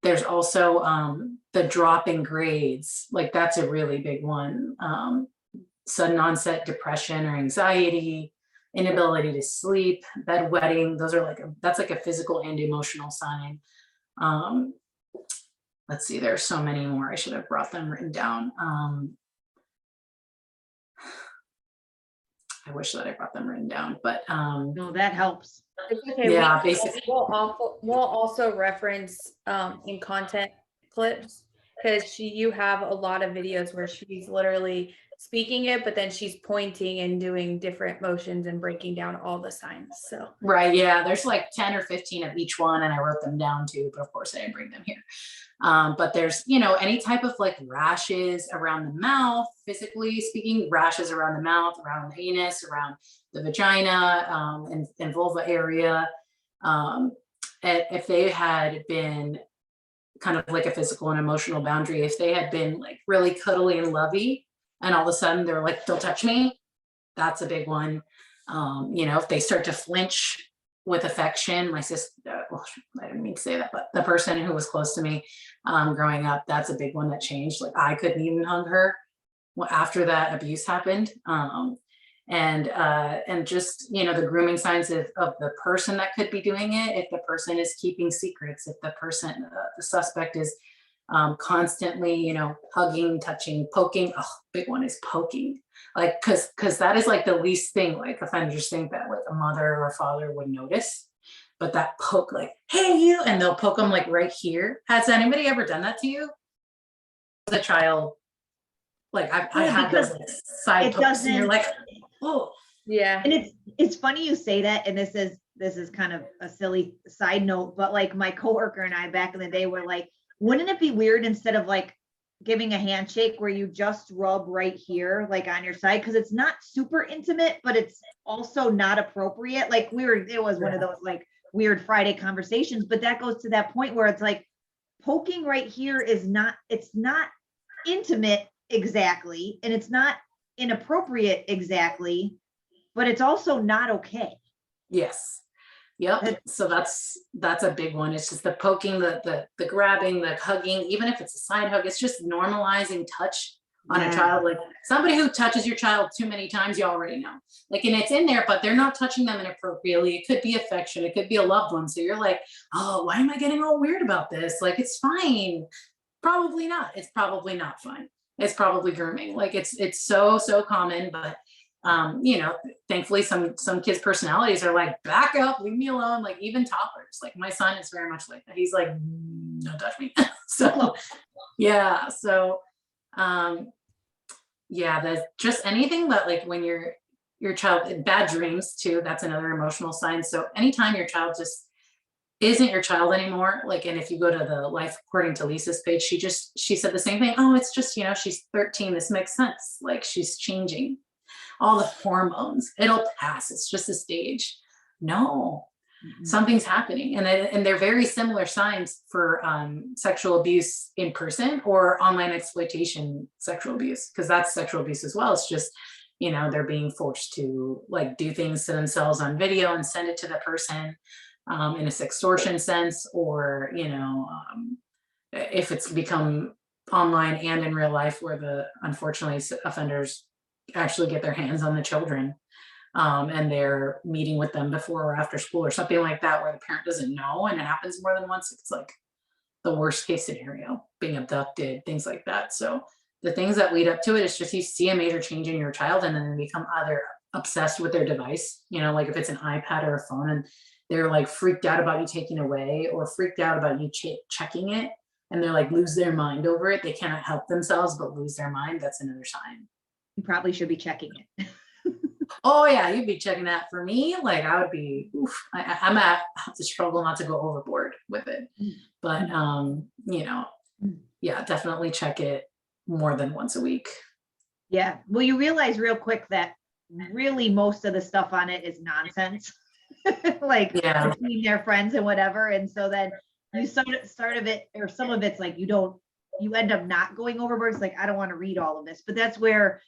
there's also the drop in grades. Like that's a really big one. Sudden onset depression or anxiety, inability to sleep, bedwetting. Those are that's like a physical and emotional sign. Let's see, there's so many more. I should have brought them written down. I wish that I brought them written down, but No, that helps. It's okay. yeah, basically. We'll also reference in content clips, because you have a lot of videos where she's literally speaking it, but then she's pointing and doing different motions and breaking down all the signs. So right, yeah, there's like 10 or 15 of each one, and I wrote them down too, but of course I didn't bring them here. But there's, you know, any type of like rashes around the mouth, physically speaking, rashes around the mouth, around the anus, around the vagina, and vulva area. If they had been kind of like a physical and emotional boundary, if they had been like really cuddly and lovey, and all of a sudden they're like, don't touch me, that's a big one. You know, if they start to flinch with affection, my sister, well, I didn't mean to say that, but the person who was close to me growing up, that's a big one that changed. Like I couldn't even hug her after that abuse happened. And just, you know, the grooming signs of the person that could be doing it. If the person is keeping secrets, if the person, the suspect is constantly, you know, hugging, touching, poking. Oh, big one is poking. Like, cause that is like the least thing, like offenders think that like a mother or a father would notice, but that poke, like, hey, you, and they'll poke them like right here. Has anybody ever done that to you? As a child, like I had those like, side pokes, and you're like, oh. yeah. And it's funny you say that, and this is kind of a silly side note, but like my coworker and I back in the day were like, wouldn't it be weird instead of like giving a handshake where you just rub right here, like on your side? Because it's not super intimate, but it's also not appropriate. Like it was one of those like weird Friday conversations, but that goes to that point where it's like poking right here is not, it's not intimate exactly, and it's not inappropriate exactly, but it's also not okay. Yes. Yep. So that's a big one. It's just the poking, the grabbing, the hugging, even if it's a side hug, it's just normalizing touch on a child. Like somebody who touches your child too many times, you already know. Like, and it's in there, but they're not touching them inappropriately. It could be affection. It could be a loved one. So you're like, oh, why am I getting all weird about this? Like, it's fine. Probably not. It's probably not fine. It's probably grooming. Like it's so common, but you know, thankfully some kids' personalities are like, back up, leave me alone. Like even toddlers, like my son is very much like that. He's like, don't touch me. So yeah. So yeah, there's just anything that like when your child, bad dreams too, that's another emotional sign. So anytime your child just isn't your child anymore, like, and if you go to the Life According to Lisa's page, she said the same thing. Oh, it's just, you know, she's 13. This makes sense. Like she's changing. All the hormones, it'll pass. It's just a stage. No, something's happening. And they're very similar signs for sexual abuse in person or online exploitation sexual abuse, because that's sexual abuse as well. It's just, you know, they're being forced to like do things to themselves on video and send it to the person in a sextortion sense, or, you know, if it's become online and in real life where the unfortunately offenders actually get their hands on the children and they're meeting with them before or after school or something like that, where the parent doesn't know and it happens more than once. It's like the worst case scenario, being abducted, things like that. So the things that lead up to it is just you see a major change in your child and then they become either obsessed with their device, you know, like if it's an iPad or a phone and they're like freaked out about you taking away or freaked out about you checking it, and they're like lose their mind over it. They cannot help themselves but lose their mind. That's another sign. You probably should be checking it. Oh yeah, you'd be checking that. For me, like I would be, I have to struggle not to go overboard with it. But you know, yeah, definitely check it more than once a week. Yeah. Well, you realize real quick that really most of the stuff on it is nonsense. Like yeah, between their friends and whatever. And so then you start of it, or some of it's like you don't you end up not going overboard. It's like, I don't want to read all of this, but that's where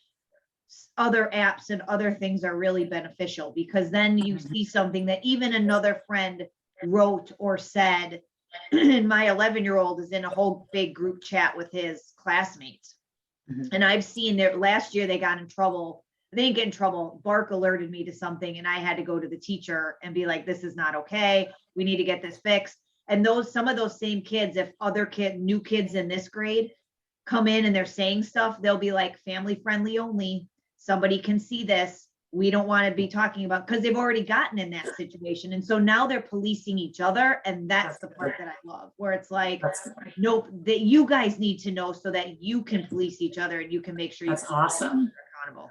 other apps and other things are really beneficial, because then you see something that even another friend wrote or said. And my 11-year-old is in a whole big group chat with his classmates. And I've seen that last year they got in trouble. They didn't get in trouble. Bark alerted me to something and I had to go to the teacher and be like, this is not okay. We need to get this fixed. And some of those same kids, if new kids in this grade come in and they're saying stuff, they'll be like, family friendly only. Somebody can see this. We don't want to be talking about, because they've already gotten in that situation. And so now they're policing each other. And that's the part that I love, where it's like, nope, that you guys need to know so that you can police each other and you can make sure That's awesome. accountable.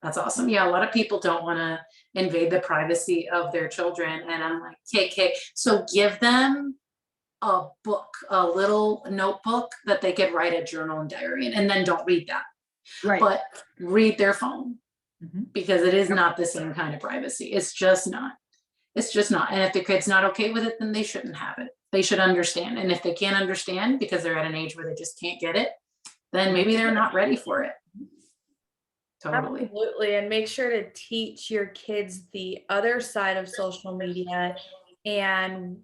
That's awesome. Yeah, a lot of people don't want to invade the privacy of their children. And I'm like, okay, so give them a book, a little notebook that they could write a journal and diary in, and then don't read that. Right. But read their phone, because it is not the same kind of privacy. It's just not. It's just not. And if the kid's not okay with it, then they shouldn't have it. They should understand. And if they can't understand because they're at an age where they just can't get it, then maybe they're not ready for it. Totally. Absolutely. And make sure to teach your kids the other side of social media, and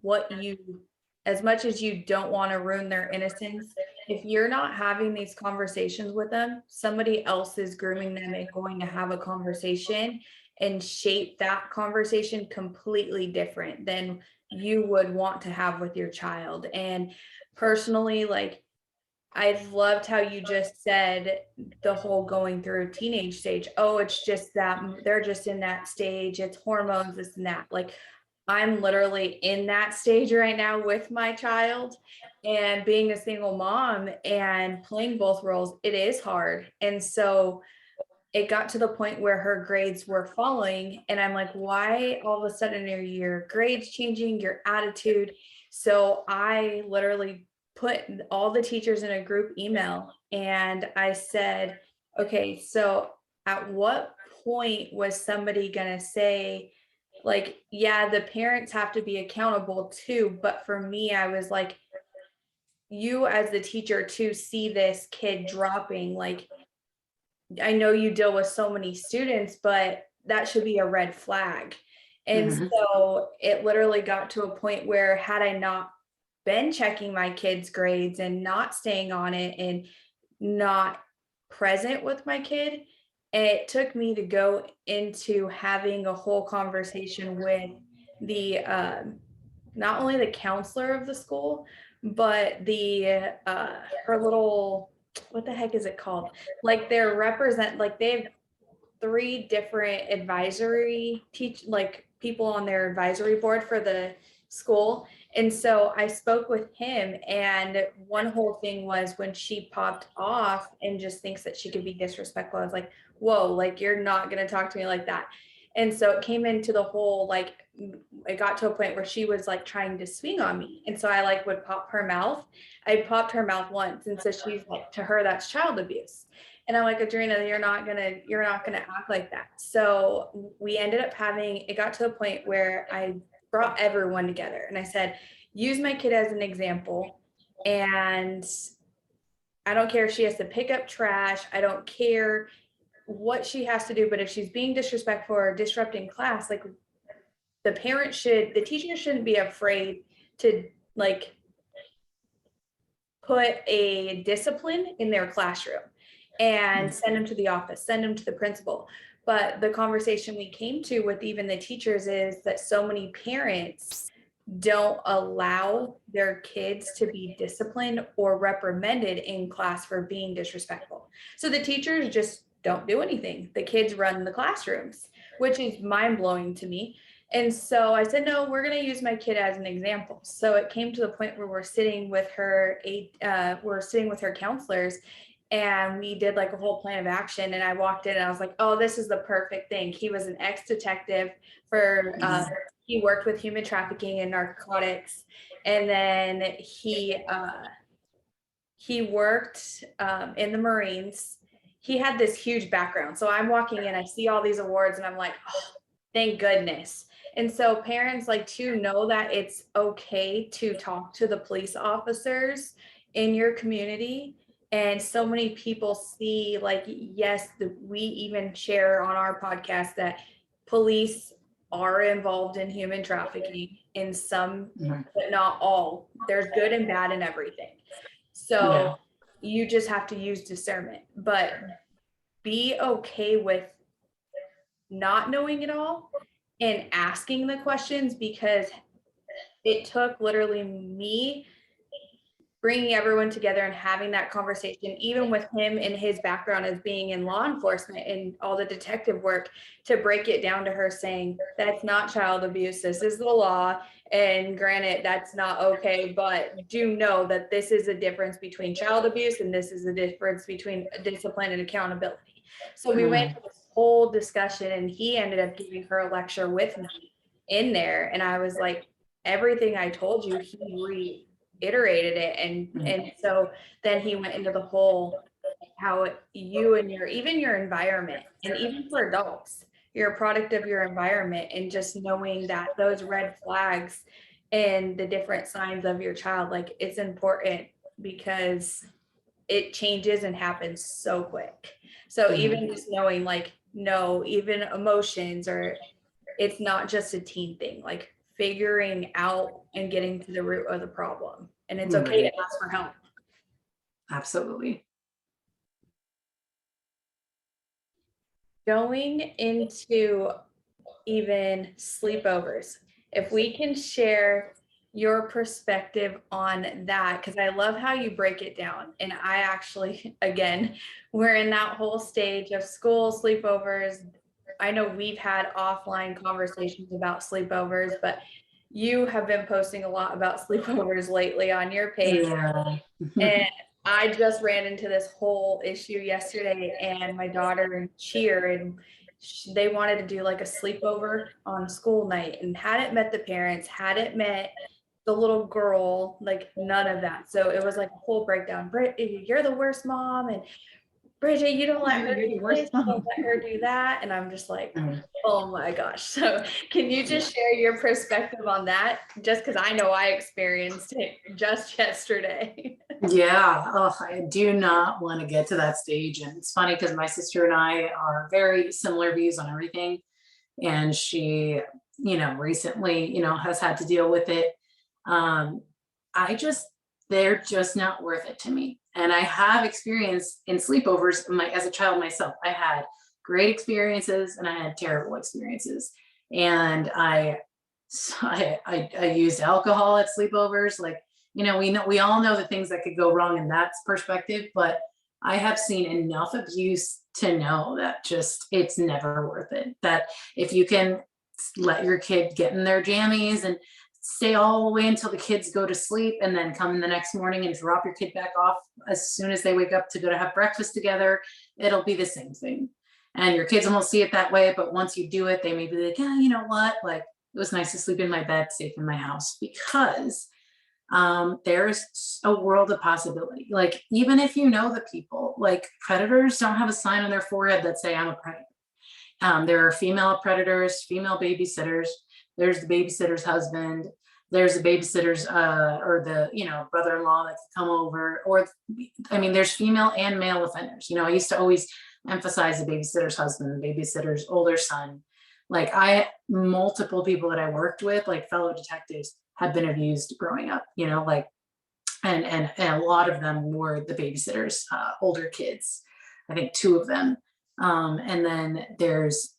as much as you don't want to ruin their innocence, if you're not having these conversations with them, somebody else is grooming them and going to have a conversation and shape that conversation completely different than you would want to have with your child. And personally, like, I loved how you just said the whole going through teenage stage. Oh, it's just that they're just in that stage. It's hormones, this and that. Like, I'm literally in that stage right now with my child, and being a single mom and playing both roles, it is hard. And so it got to the point where her grades were falling, and I'm like, why all of a sudden are your grades changing, your attitude? So I literally put all the teachers in a group email, and I said, okay, so at what point was somebody gonna say, like, yeah, the parents have to be accountable too, but for me, I was like, you as the teacher to see this kid dropping, like, I know you deal with so many students, but that should be a red flag. And so it literally got to a point where, had I not been checking my kids' grades and not staying on it and not present with my kid, it took me to go into having a whole conversation with the not only the counselor of the school, but the her little, what the heck is it called? Like, they have 3 different advisory people on their advisory board for the school. And so I spoke with him, and one whole thing was when she popped off and just thinks that she could be disrespectful. I was like, whoa, like, you're not going to talk to me like that. And so it came into the whole, like, it got to a point where she was like trying to swing on me. And so I like would pop her mouth. I popped her mouth once. And so she's like, to her, that's child abuse. And I'm like, Adrena, you're not gonna act like that. So we ended up it got to a point where I brought everyone together and I said, use my kid as an example. And I don't care if she has to pick up trash. I don't care what she has to do, but if she's being disrespectful or disrupting class, like, the teacher shouldn't be afraid to, like, put a discipline in their classroom and send them to the office, send them to the principal. But the conversation we came to with even the teachers is that so many parents don't allow their kids to be disciplined or reprimanded in class for being disrespectful. So the teachers just don't do anything. The kids run the classrooms, which is mind-blowing to me. And so I said, no, we're going to use my kid as an example. So it came to the point where we're sitting with her counselors, and we did like a whole plan of action. And I walked in and I was like, oh, this is the perfect thing. He was an ex-detective he worked with human trafficking and narcotics. And then he worked in the Marines. He had this huge background. So I'm walking in, I see all these awards, and I'm like, oh, thank goodness. And so parents like to know that it's okay to talk to the police officers in your community. And so many people see, like, yes, we even share on our podcast that police are involved in human trafficking in some, but not all. There's good and bad in everything. So you just have to use discernment, but be okay with not knowing it all and asking the questions, because it took literally me bringing everyone together and having that conversation, even with him and his background as being in law enforcement and all the detective work, to break it down to her saying, that's not child abuse. This is the law. And granted, that's not okay, but do know that this is a difference between child abuse and this is a difference between discipline and accountability. So we went through this whole discussion, and he ended up giving her a lecture with me in there. And I was like, everything I told you, he reiterated it. And so then he went into the whole, how you and even your environment, and even for adults, you're a product of your environment, and just knowing that those red flags and the different signs of your child, like, it's important because it changes and happens so quick. So even just knowing, like, no, even emotions, or it's not just a teen thing, like figuring out and getting to the root of the problem. And it's okay to ask for help. Absolutely. Going into even sleepovers, if we can share your perspective on that, because I love how you break it down. And I actually, again, we're in that whole stage of school sleepovers. I know we've had offline conversations about sleepovers, but you have been posting a lot about sleepovers lately on your page. Yeah. And I just ran into this whole issue yesterday, and my daughter and cheer, and they wanted to do like a sleepover on school night, and hadn't met the parents, hadn't met the little girl, like none of that. So it was like a whole breakdown. You're the worst mom, and Bridget, you don't let her do this, you don't let her do that. And I'm just like, oh my gosh. So can you just share your perspective on that? Just because I know I experienced it just yesterday. Yeah. Oh, I do not want to get to that stage. And it's funny because my sister and I are very similar views on everything. And she, recently, has had to deal with it. They're just not worth it to me. And I have experience in sleepovers as a child myself. I had great experiences and I had terrible experiences. And I used alcohol at sleepovers. Like, we all know the things that could go wrong in that perspective, but I have seen enough abuse to know that it's never worth it. That if you can let your kid get in their jammies and stay all the way until the kids go to sleep, and then come in the next morning and drop your kid back off as soon as they wake up to go to have breakfast together, it'll be the same thing. And your kids won't see it that way, but once you do it, they may be like, yeah, you know what? Like, it was nice to sleep in my bed, safe in my house, because there's a world of possibility. Like, even if you know the people, like, predators don't have a sign on their forehead that say I'm a predator. There are female predators, female babysitters. There's the babysitter's husband. There's the babysitter's or the brother-in-law that can come over. Or there's female and male offenders. I used to always emphasize the babysitter's husband, the babysitter's older son. Like, multiple people that I worked with, like fellow detectives, have been abused growing up. And a lot of them were the babysitter's older kids. I think 2 of them. And then there's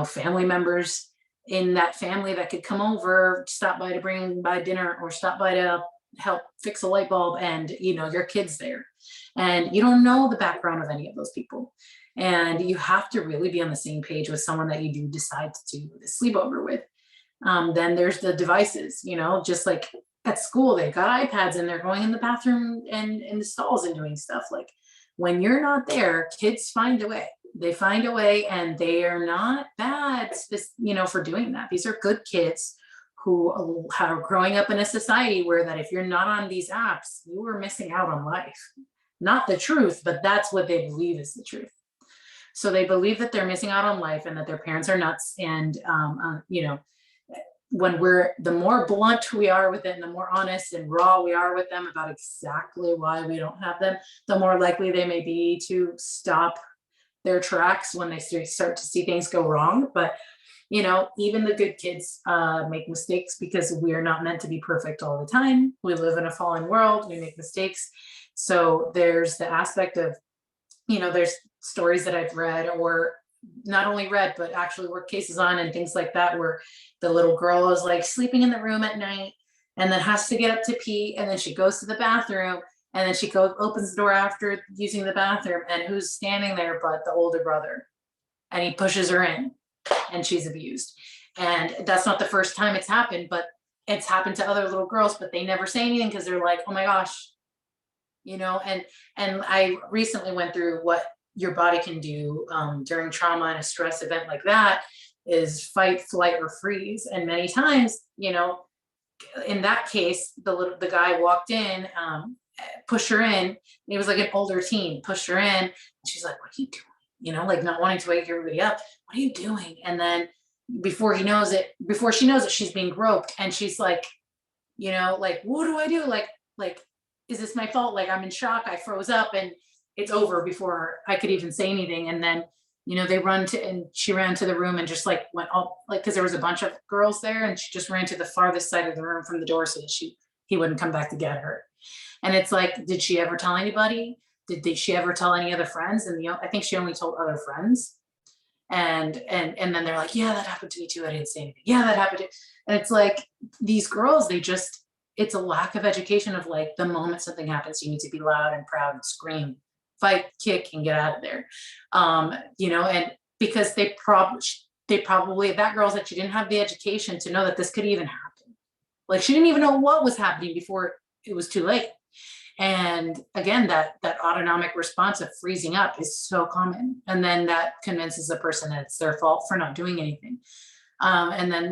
family members in that family that could come over, stop by to bring by dinner, or stop by to help fix a light bulb, and your kid's there, and you don't know the background of any of those people, and you have to really be on the same page with someone that you do decide to do the sleepover with. Then there's the devices, just like at school, they've got iPads and they're going in the bathroom and in the stalls and doing stuff. Like, when you're not there, kids find a way. They find a way, and they are not bad, for doing that. These are good kids who are growing up in a society where that if you're not on these apps, you are missing out on life. Not the truth, but that's what they believe is the truth. So they believe that they're missing out on life and that their parents are nuts. And, the more blunt we are with it and the more honest and raw we are with them about exactly why we don't have them, the more likely they may be to stop their tracks when they start to see things go wrong. But even the good kids make mistakes, because we're not meant to be perfect all the time. We live in a fallen world, we make mistakes. So there's the aspect of, there's stories that I've read, or not only read, but actually worked cases on and things like that, where the little girl is like sleeping in the room at night and then has to get up to pee, and then she goes to the bathroom, and then she opens the door after using the bathroom, and who's standing there but the older brother, and he pushes her in, and she's abused. And that's not the first time it's happened, but it's happened to other little girls, but they never say anything because they're like, oh my gosh, and I recently went through what your body can do during trauma and a stress event like that is fight, flight, or freeze. And many times, in that case, the guy walked in, pushed her in. He was like an older teen, pushed her in. And she's like, what are you doing? Like not wanting to wake everybody up. What are you doing? And then before she knows it, she's being groped. And she's like, like, what do I do? Like, is this my fault? Like, I'm in shock. I froze up, and it's over before I could even say anything. And then, and she ran to the room and just like went all like, cause there was a bunch of girls there, and she just ran to the farthest side of the room from the door so that he wouldn't come back to get her. And it's like, did she ever tell anybody? Did she ever tell any other friends? And I think she only told other friends. And then they're like, yeah, that happened to me too. I didn't say anything. Yeah, that happened to. And it's like, these girls, it's a lack of education of like, the moment something happens, you need to be loud and proud and scream, fight, kick, and get out of there. And because they probably, that girl said she didn't have the education to know that this could even happen. Like, she didn't even know what was happening before it was too late. And again, that autonomic response of freezing up is so common. And then that convinces the person that it's their fault for not doing anything. And then,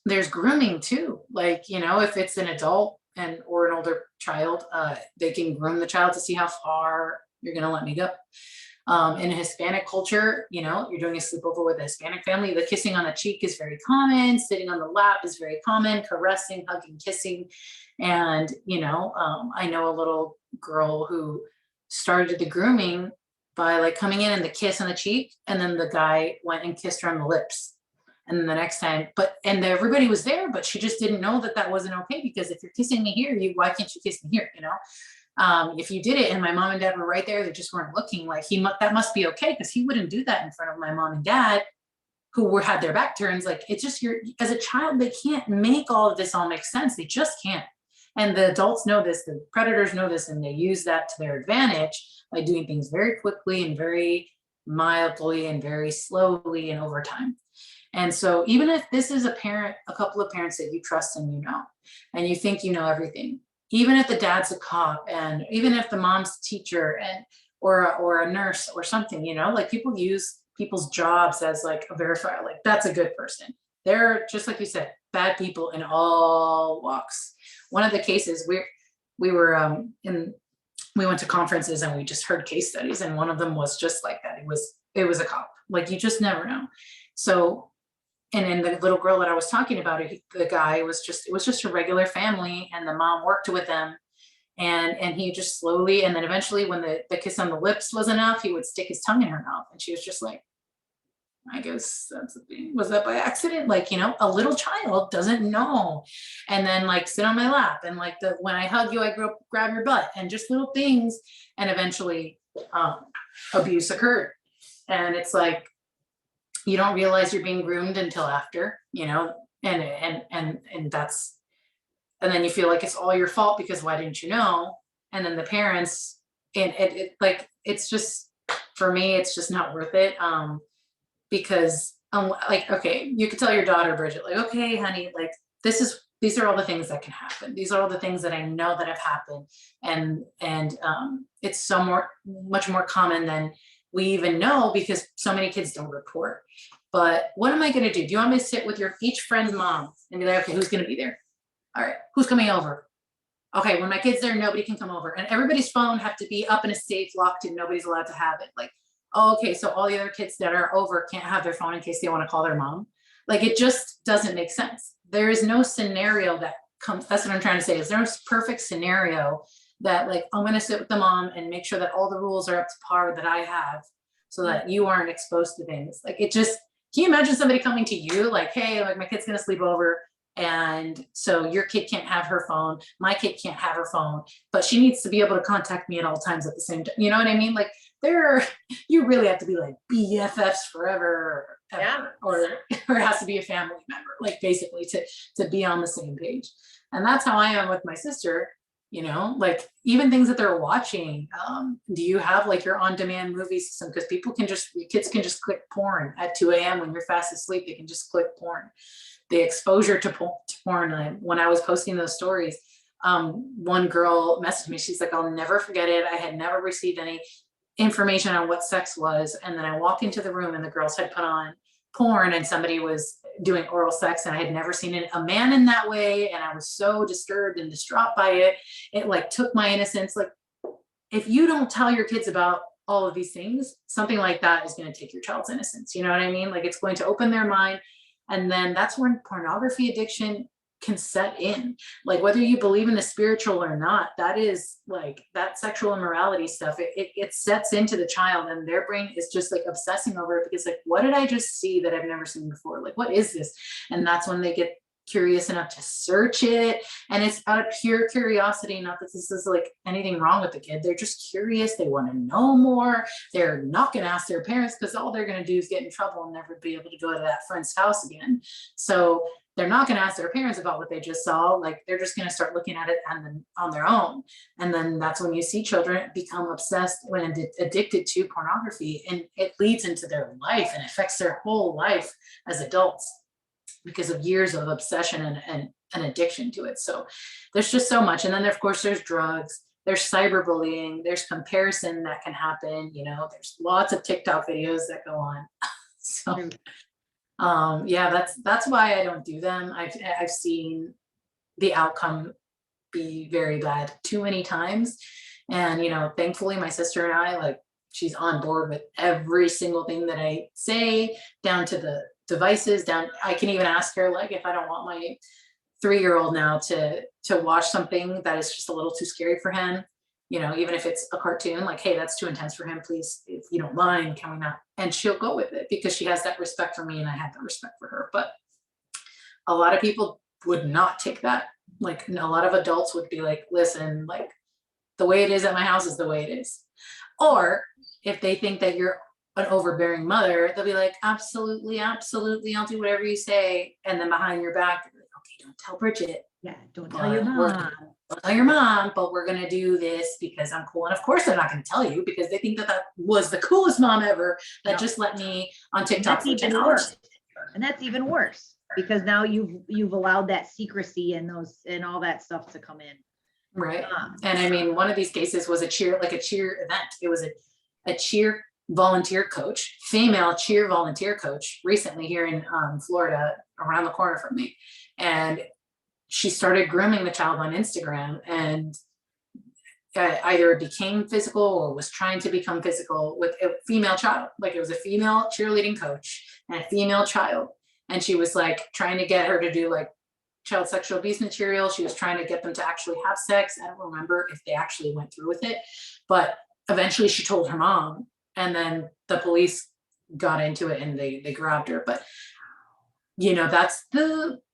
there's grooming too. Like, if it's an adult or an older child, they can groom the child to see how far you're going to let me go. In Hispanic culture, you're doing a sleepover with a Hispanic family, the kissing on the cheek is very common. Sitting on the lap is very common. Caressing, hugging, kissing. And, I know a little girl who started the grooming by like coming in and the kiss on the cheek. And then the guy went and kissed her on the lips. And then the next time, everybody was there, but she just didn't know that wasn't okay, because if you're kissing me here, why can't you kiss me here? If you did it and my mom and dad were right there, they just weren't looking, like that must be okay, because he wouldn't do that in front of my mom and dad, who had their back turns. Like, it's just, as a child, they can't make all of this all make sense. They just can't. And the adults know this, the predators know this, and they use that to their advantage by doing things very quickly and very mildly and very slowly and over time. And so even if this is a couple of parents that you trust and and you think everything, even if the dad's a cop, and even if the mom's a teacher or a nurse or something, like, people use people's jobs as like a verifier, like that's a good person. They're, just like you said, bad people in all walks. One of the cases we went to conferences and we just heard case studies, and one of them was just like that. It was a cop. Like, you just never know. So, and then the little girl that I was talking about, the guy it was just a regular family, and the mom worked with them, and he just slowly, and then eventually when the kiss on the lips was enough, he would stick his tongue in her mouth, and she was just like, I guess that's the thing. Was that by accident? Like, a little child doesn't know. And then like, sit on my lap, and like when I hug you, I grab your butt, and just little things. And eventually abuse occurred. And it's like, you don't realize you're being groomed until after, and that's, and then you feel like it's all your fault, because why didn't you know? And then the parents, and like, it's just, for me, it's just not worth it. Because like, okay, you could tell your daughter, Bridget, like, okay, honey, like, these are all the things that can happen. These are all the things that I know that have happened. And it's much more common than we even know, because so many kids don't report. But what am I going to do? Do you want me to sit with each friend's mom and be like, okay, who's going to be there? All right, who's coming over? Okay, when my kid's there, nobody can come over. And everybody's phone have to be up in a safe, locked in. Nobody's allowed to have it. Like, oh, okay, so all the other kids that are over can't have their phone in case they want to call their mom. Like, it just doesn't make sense. There is no scenario that comes, that's what I'm trying to say, is there's no perfect scenario that like, I'm gonna sit with the mom and make sure that all the rules are up to par that I have so that you aren't exposed to things. Like, it just, can you imagine somebody coming to you like, hey, like my kid's gonna sleep over, and so your kid can't have her phone, my kid can't have her phone, but she needs to be able to contact me at all times at the same time. You know what I mean? Like, you really have to be like BFFs forever, Yeah. or it has to be a family member, like basically to be on the same page. And that's how I am with my sister. Like, even things that they're watching. Do you have like your on-demand movie system? Because kids can just click porn at 2 a.m. when you're fast asleep. They can just click porn. The exposure to porn. When I was posting those stories, one girl messaged me. She's like, I'll never forget it. I had never received any information on what sex was. And then I walked into the room and the girls had put on porn and somebody was doing oral sex, and I had never seen a man in that way. And I was so disturbed and distraught by it. It like took my innocence. Like, if you don't tell your kids about all of these things, something like that is going to take your child's innocence. You know what I mean? Like, it's going to open their mind. And then that's when pornography addiction can set in. Like, whether you believe in the spiritual or not, that is like that sexual immorality stuff. It sets into the child, and their brain is just like obsessing over it because like, what did I just see that I've never seen before? Like, what is this? And that's when they get curious enough to search it. And it's out of pure curiosity, not that this is like anything wrong with the kid. They're just curious. They want to know more. They're not going to ask their parents because all they're going to do is get in trouble and never be able to go to that friend's house again. So they're not going to ask their parents about what they just saw. Like, they're just going to start looking at it on their own. And then that's when you see children become obsessed when addicted to pornography, and it leads into their life and affects their whole life as adults because of years of obsession and addiction to it. So there's just so much. And then of course there's drugs, there's cyberbullying, there's comparison that can happen. There's lots of TikTok videos that go on. So yeah, that's why I don't do them. I've seen the outcome be very bad too many times. And, thankfully my sister and I, like, she's on board with every single thing that I say, down to the devices. I can even ask her, like, if I don't want my 3-year-old now to watch something that is just a little too scary for him, even if it's a cartoon, like, hey, that's too intense for him, please, if you don't mind, can we not? And she'll go with it because she has that respect for me and I have that respect for her. But a lot of people would not take that. Like, a lot of adults would be like, listen, like, the way it is at my house is the way it is. Or if they think that you're an overbearing mother, they'll be like, absolutely, absolutely, I'll do whatever you say. And then behind your back, they're like, okay, don't tell Bridget. Yeah, don't tell your mom. Don't tell your mom, but we're going to do this because I'm cool. And of course, they're not going to tell you because they think that was the coolest mom ever that just let me on TikTok for 10 hours. And that's even worse because now you've allowed that secrecy and all that stuff to come in. Right. And I mean, one of these cases was a cheer event. It was a cheer volunteer coach, female cheer volunteer coach, recently here in Florida, around the corner from me. And she started grooming the child on Instagram, and either became physical or was trying to become physical with a female child. Like, it was a female cheerleading coach and a female child. And she was like trying to get her to do like child sexual abuse material. She was trying to get them to actually have sex. I don't remember if they actually went through with it, but eventually she told her mom, and then the police got into it and they grabbed her. But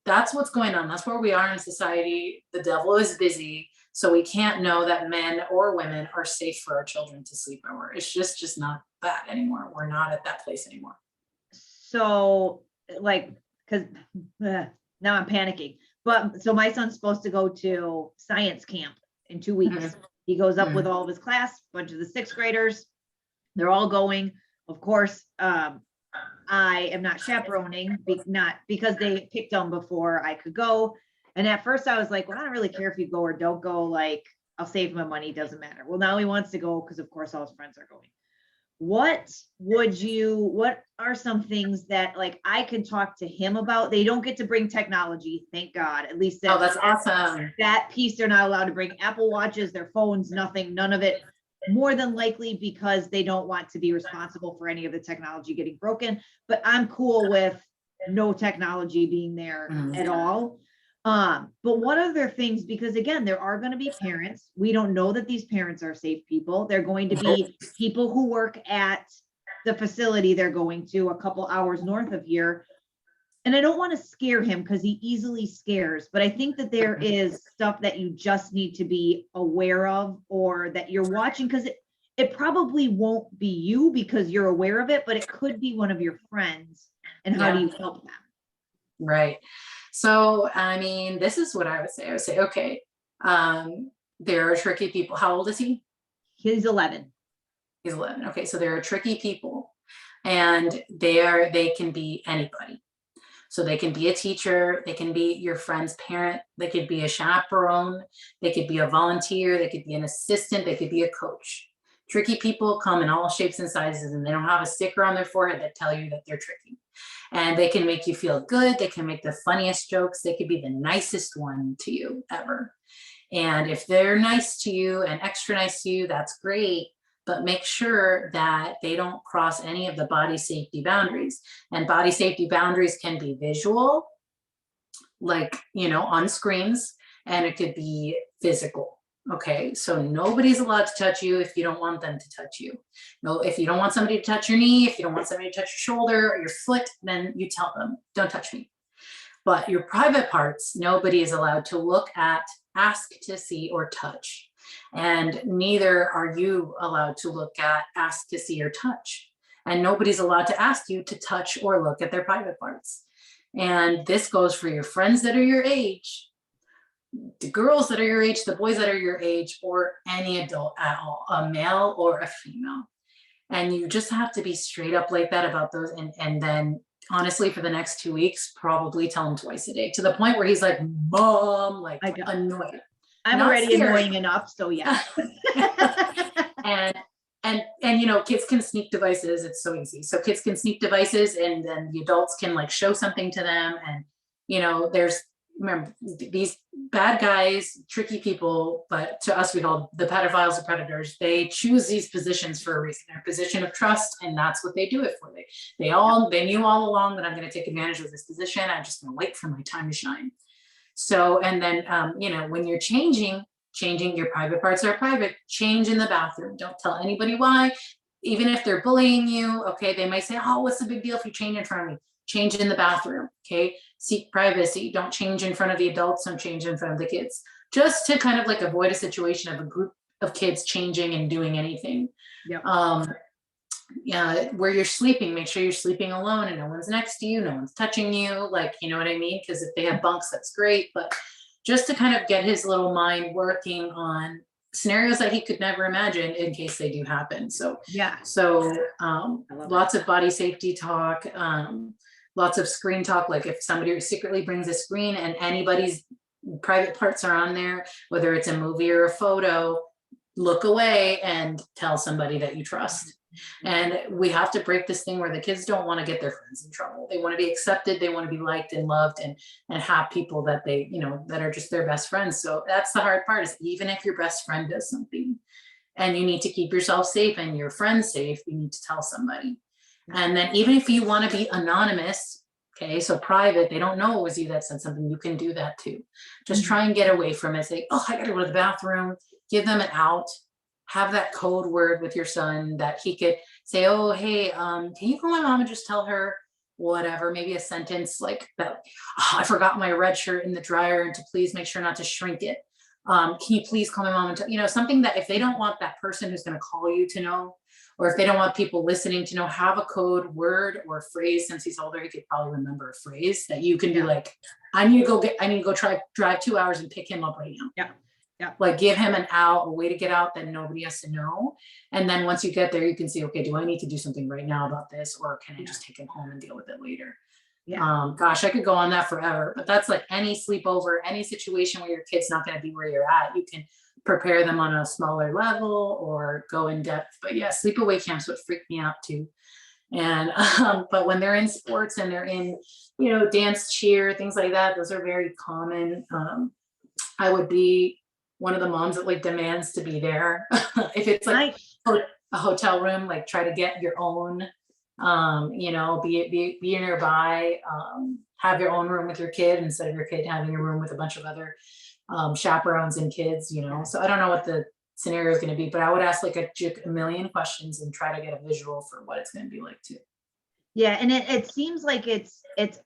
that's what's going on. That's where we are in society. The devil is busy. So we can't know that men or women are safe for our children to sleep over. It's just not that anymore. We're not at that place anymore. So like, because now I'm panicking. But so my son's supposed to go to science camp in 2 weeks. Mm-hmm. He goes up with all of his class, a bunch of the 6th graders. They're all going. Of course, I am not chaperoning, not because they picked them before I could go. And at first I was like, well, I don't really care if you go or don't go. Like, I'll save my money. Doesn't matter. Well, now he wants to go because of course all his friends are going. What are some things that like I can talk to him about? They don't get to bring technology, thank God. At least that's awesome. That piece, they're not allowed to bring Apple Watches, their phones, nothing, none of it. More than likely because they don't want to be responsible for any of the technology getting broken. But I'm cool with no technology being there Mhm. at all. But one of their things, because again, there are going to be parents. We don't know that these parents are safe people. They're going to be people who work at the facility they're going to a couple hours north of here. And I don't want to scare him because he easily scares, but I think that there is stuff that you just need to be aware of, or that you're watching, because it probably won't be you because you're aware of it, but it could be one of your friends. And how do you help them? Right. So, I mean, this is what I would say. I would say, okay, there are tricky people. How old is he? He's 11. He's 11. Okay. So there are tricky people, and they can be anybody. So they can be a teacher, they can be your friend's parent, they could be a chaperone, they could be a volunteer, they could be an assistant, they could be a coach. Tricky people come in all shapes and sizes, and they don't have a sticker on their forehead that tell you that they're tricky. And they can make you feel good, they can make the funniest jokes, they could be the nicest one to you ever. And if they're nice to you and extra nice to you, that's great. But make sure that they don't cross any of the body safety boundaries. And body safety boundaries can be visual, like, on screens, and it could be physical. Okay, so nobody's allowed to touch you if you don't want them to touch you. No, if you don't want somebody to touch your knee, if you don't want somebody to touch your shoulder or your foot, then you tell them, don't touch me. But your private parts, nobody is allowed to look at, ask to see, or touch. And neither are you allowed to look at, ask to see, or touch. And nobody's allowed to ask you to touch or look at their private parts. And this goes for your friends that are your age, the girls that are your age, the boys that are your age, or any adult at all, a male or a female. And you just have to be straight up like that about those. And then honestly, for the next 2 weeks, probably tell him twice a day, to the point where he's like, Mom, like annoyed. I'm Not already scared. annoying enough, so yeah. and kids can sneak devices. It's so easy. So kids can sneak devices, and then the adults can like show something to them. And remember, these bad guys, tricky people, but to us we call the pedophiles or predators. They choose these positions for a reason. They're a position of trust, and that's what they do it for. They knew all along that I'm going to take advantage of this position. I'm just going to wait for my time to shine. So, and then, when you're changing, your private parts are private, change in the bathroom. Don't tell anybody why. Even if they're bullying you, okay, they might say, oh, what's the big deal if you change in front of me? Change in the bathroom, okay? Seek privacy. Don't change in front of the adults, don't change in front of the kids. Just to kind of like avoid a situation of a group of kids changing and doing anything. Yep. Where you're sleeping, make sure you're sleeping alone and no one's next to you, no one's touching you, like, you know what I mean? Because if they have bunks, that's great. But just to kind of get his little mind working on scenarios that he could never imagine in case they do happen. So lots of body safety talk, lots of screen talk. Like if somebody secretly brings a screen and anybody's private parts are on there, whether it's a movie or a photo, look away and tell somebody that you trust. And we have to break this thing where the kids don't want to get their friends in trouble. They want to be accepted. They want to be liked and loved, and have people that they, that are just their best friends. So that's the hard part, is even if your best friend does something and you need to keep yourself safe and your friends safe, you need to tell somebody. And then even if you want to be anonymous, okay, so private, they don't know it was you that said something, you can do that too. Just try and get away from it. Say, oh, I gotta go to the bathroom. Give them an out. Have that code word with your son that he could say, oh, hey, can you call my mom and just tell her whatever, maybe a sentence like that. Oh, I forgot my red shirt in the dryer and to please make sure not to shrink it. Can you please call my mom and tell, something that if they don't want that person who's going to call you to know, or if they don't want people listening to know, have a code word or phrase. Since he's older, he could probably remember a phrase that you can be like, I need to go drive 2 hours and pick him up right now. Yeah. Yeah. Like give him an out, a way to get out that nobody has to know. And then once you get there, you can see, okay, do I need to do something right now about this? Or can I just take him home and deal with it later? Yeah. Gosh, I could go on that forever, but that's like any sleepover, any situation where your kid's not going to be where you're at. You can prepare them on a smaller level or go in depth. But yeah, sleepaway camps would freak me out too. And, but when they're in sports and they're in, dance, cheer, things like that, those are very common. I would be one of the moms that like demands to be there. If it's like a hotel room, like try to get your own Be nearby, have your own room with your kid instead of your kid having a room with a bunch of other chaperones and kids, So I don't know what the scenario is going to be, but I would ask like a million questions and try to get a visual for what it's going to be like too. Yeah, and it seems like it's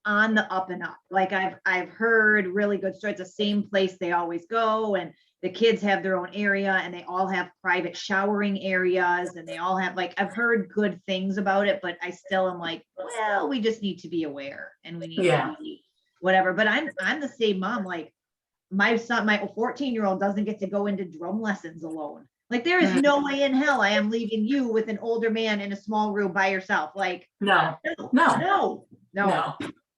on the up and up. Like I've heard really good stories. The same place they always go, and the kids have their own area, and they all have private showering areas, and they all have, like, I've heard good things about it, but I still am like, well, we just need to be aware, and we need to be whatever. But I'm the same mom. Like my son, my 14-year-old doesn't get to go into drum lessons alone. Like there is no way in hell I am leaving you with an older man in a small room by yourself. Like no.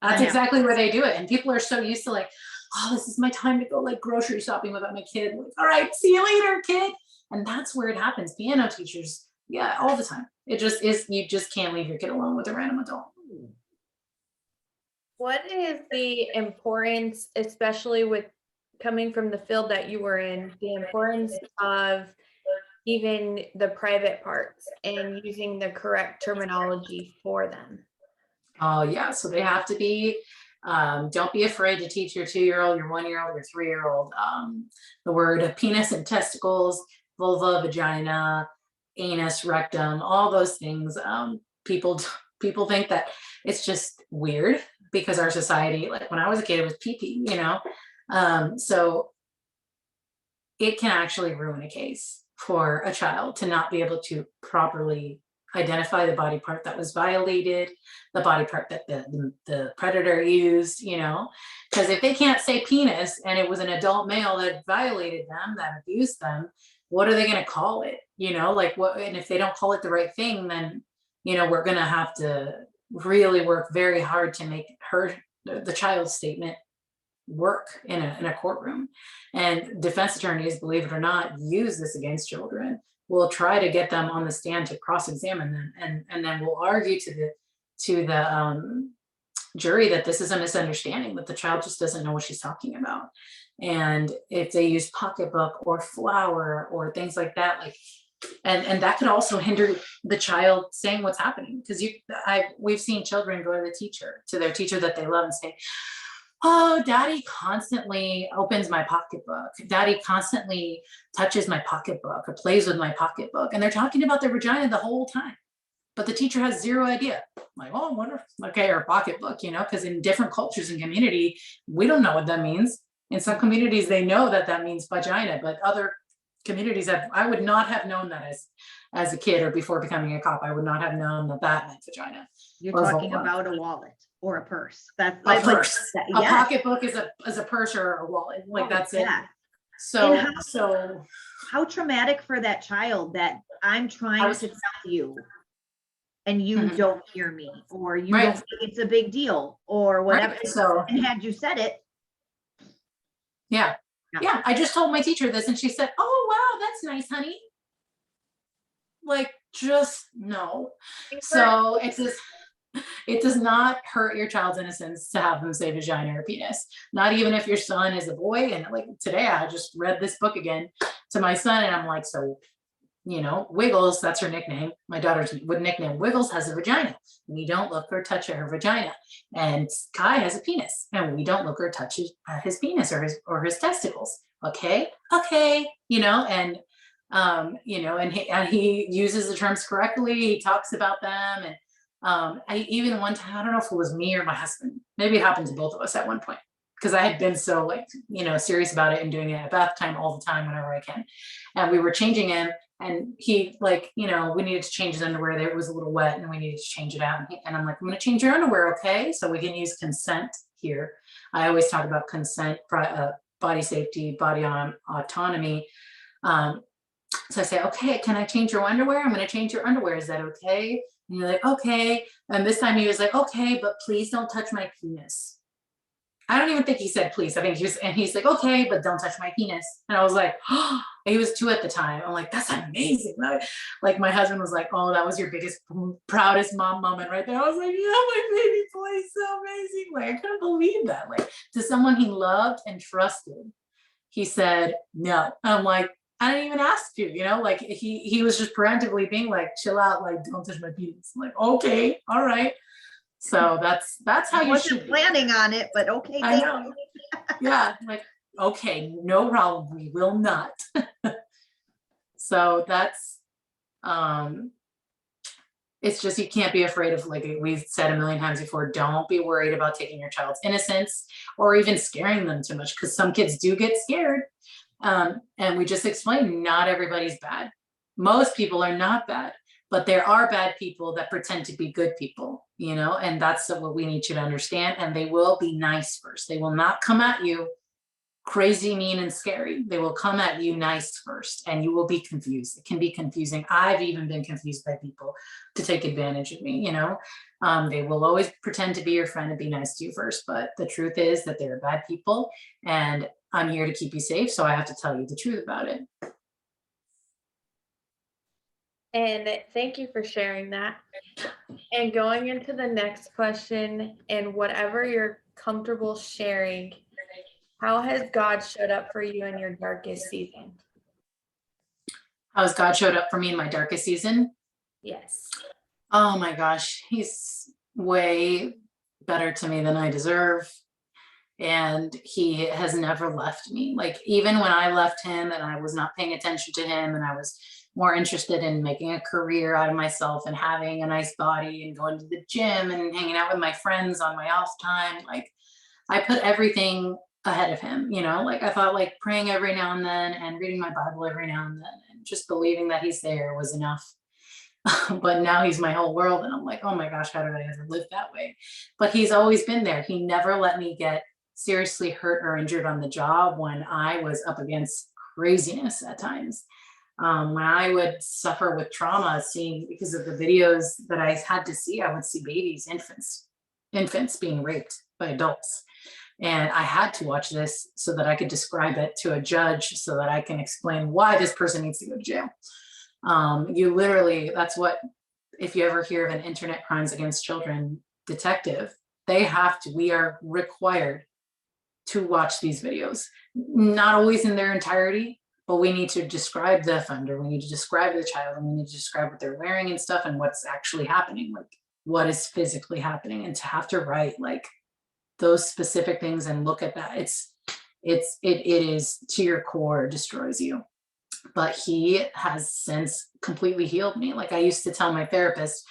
That's exactly where they do it. And people are so used to like, oh, this is my time to go like grocery shopping without my kid. Like, all right, see you later, kid. And that's where it happens. Piano teachers, all the time. It just is, you just can't leave your kid alone with a random adult. What is the importance, especially with coming from the field that you were in, the importance of even the private parts and using the correct terminology for them? Oh yeah, so they have to be, don't be afraid to teach your 2-year-old, your 1-year-old, your 3-year-old, the word penis and testicles, vulva, vagina, anus, rectum, all those things. People think that it's just weird because our society, like when I was a kid, it was pee-pee, so it can actually ruin a case for a child to not be able to properly identify the body part that was violated, the body part that the predator used, because if they can't say penis and it was an adult male that violated them, that abused them, what are they going to call it? Like what? And if they don't call it the right thing, then, we're going to have to really work very hard to make the child's statement work in a courtroom. And defense attorneys, believe it or not, use this against children. We'll try to get them on the stand to cross-examine them, and then we'll argue to the jury that this is a misunderstanding, that the child just doesn't know what she's talking about. And if they use pocketbook or flower or things like that, like, and that could also hinder the child saying what's happening, because we've seen children go to their teacher that they love and say, oh, daddy constantly opens my pocketbook. Daddy constantly touches my pocketbook or plays with my pocketbook. And they're talking about their vagina the whole time. But the teacher has zero idea. Like, oh, I wonder, okay, or pocketbook, because in different cultures and community, we don't know what that means. In some communities, they know that means vagina, but other communities I would not have known that as a kid or before becoming a cop. I would not have known that meant vagina. You're talking about a wallet or a purse. That's a purse. A pocketbook is a purse or a wallet. Like that's it. So how traumatic for that child that I'm trying to tell you and you don't hear me, or you don't think it's a big deal or whatever. Right. So, and had you said it. Yeah. I just told my teacher this and she said, oh, wow, that's nice, honey. Like, just no. So it does not hurt your child's innocence to have them say vagina or penis. Not even if your son is a boy. And like today, I just read this book again to my son and I'm like, so, Wiggles, that's her nickname. My daughter's nickname, Wiggles, has a vagina. We don't look or touch her vagina. And Kai has a penis and we don't look or touch his penis or his testicles. Okay. And he uses the terms correctly. He talks about them. And even one time, I don't know if it was me or my husband, maybe it happened to both of us at one point, because I had been so serious about it and doing it at bath time all the time whenever I can. And we were changing him and he we needed to change his underwear. It was a little wet and we needed to change it out. And I'm like, I'm going to change your underwear. Okay. So we can use consent here. I always talk about consent, body safety, body autonomy. So I say, okay, can I change your underwear? I'm going to change your underwear. Is that okay? And you're like, okay. And this time he was like, okay, but please don't touch my penis. I don't even think he said please. I think he's like, okay, but don't touch my penis. And I was like, oh, he was 2 at the time. I'm like, that's amazing. Like my husband was like, oh, that was your biggest, proudest mom moment right there. I was like, yeah, my baby boy is so amazing. Like, I couldn't believe that. Like, to someone he loved and trusted, he said no. I'm like, I didn't even ask you, like he was just preemptively being like, chill out, like don't touch my penis. I'm like, okay, all right. So that's how I you should wasn't be. planning on it, but okay, I thank know. you. Yeah, like, okay, no problem, we will not. So that's it's just, you can't be afraid of, like we've said a million times before, don't be worried about taking your child's innocence or even scaring them too much, because some kids do get scared. And we just explained, not everybody's bad. Most people are not bad, but there are bad people that pretend to be good people, and that's what we need you to understand. And they will be nice first. They will not come at you crazy, mean, and scary. They will come at you nice first, and you will be confused. It can be confusing. I've even been confused by people to take advantage of me. They will always pretend to be your friend and be nice to you first, but the truth is that they're bad people, and I'm here to keep you safe, so I have to tell you the truth about it. And thank you for sharing that. And going into the next question, and whatever you're comfortable sharing, how has God showed up for you in your darkest season? How has God showed up for me in my darkest season? Yes. Oh my gosh, he's way better to me than I deserve. And he has never left me. Like, even when I left him and I was not paying attention to him, and I was more interested in making a career out of myself and having a nice body and going to the gym and hanging out with my friends on my off time, like I put everything ahead of him, like I thought like praying every now and then and reading my Bible every now and then and just believing that he's there was enough. But now he's my whole world, and I'm like, oh my gosh, how did I ever live that way? But he's always been there. He never let me get seriously hurt or injured on the job when I was up against craziness at times. When I would suffer with trauma, seeing, because of the videos that I had to see, I would see babies, infants being raped by adults. And I had to watch this so that I could describe it to a judge, so that I can explain why this person needs to go to jail. You literally, that's what, if you ever hear of an internet crimes against children detective, we are required to watch these videos, not always in their entirety, but we need to describe the offender, we need to describe the child, and we need to describe what they're wearing and stuff, and what's actually happening, like what is physically happening. And to have to write like those specific things and look at that, it is to your core, destroys you. But he has since completely healed me. Like I used to tell my therapist,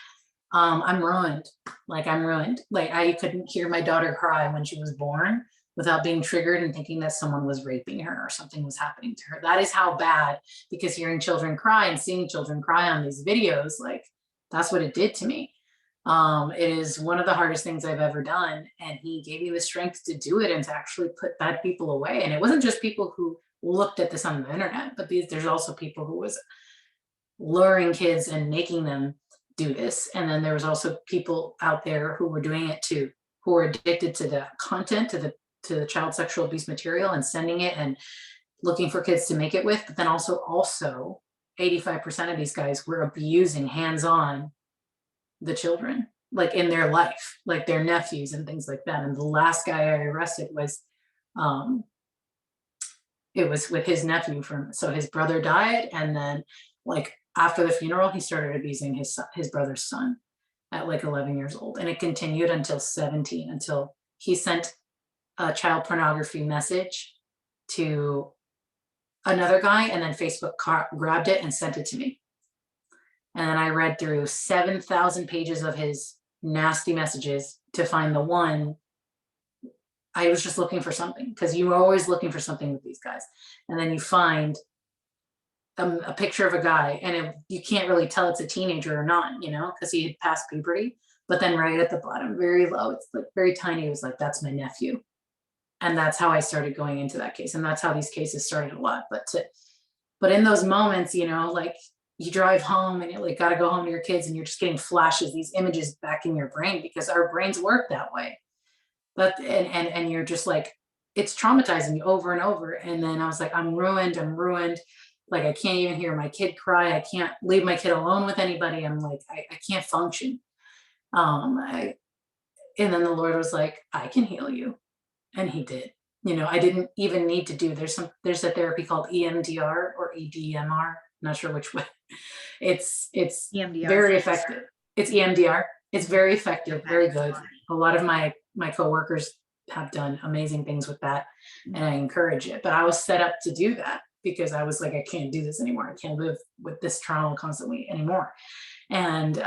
I'm ruined. Like I'm ruined. Like I couldn't hear my daughter cry when she was born without being triggered and thinking that someone was raping her or something was happening to her. That is how bad, because hearing children cry and seeing children cry on these videos, like that's what it did to me. It is one of the hardest things I've ever done. And he gave me the strength to do it and to actually put bad people away. And it wasn't just people who looked at this on the internet, but there's also people who was luring kids and making them do this. And then there was also people out there who were doing it too, who were addicted to the content, to the child sexual abuse material, and sending it and looking for kids to make it with. But then also 85% of these guys were abusing hands-on the children, like in their life, like their nephews and things like that. And the last guy I arrested was it was with his nephew so his brother died, and then like after the funeral he started abusing his brother's son at like 11 years old, and it continued until 17, until he sent a child pornography message to another guy, and then Facebook grabbed it and sent it to me. And then I read through 7,000 pages of his nasty messages to find the one. I was just looking for something, because you were always looking for something with these guys. And then you find a picture of a guy, and you can't really tell it's a teenager or not, because he had passed puberty. But then right at the bottom, very low, it's like very tiny, it was like, that's my nephew. And that's how I started going into that case. And that's how these cases started a lot. But in those moments, like you drive home and you like got to go home to your kids, and you're just getting flashes, these images back in your brain, because our brains work that way. But and you're just like, it's traumatizing you over and over. And then I was like, I'm ruined. Like I can't even hear my kid cry. I can't leave my kid alone with anybody. I'm like, I can't function. And then the Lord was like, I can heal you. And he did. I didn't even need to do, there's a therapy called EMDR or EDMR, not sure which way. It's EMDR. very effective. It's EMDR. It's very effective, Okay. very good. A lot of my coworkers have done amazing things with that, and I encourage it. But I was set up to do that because I was like, I can't do this anymore. I can't live with this trauma constantly anymore. And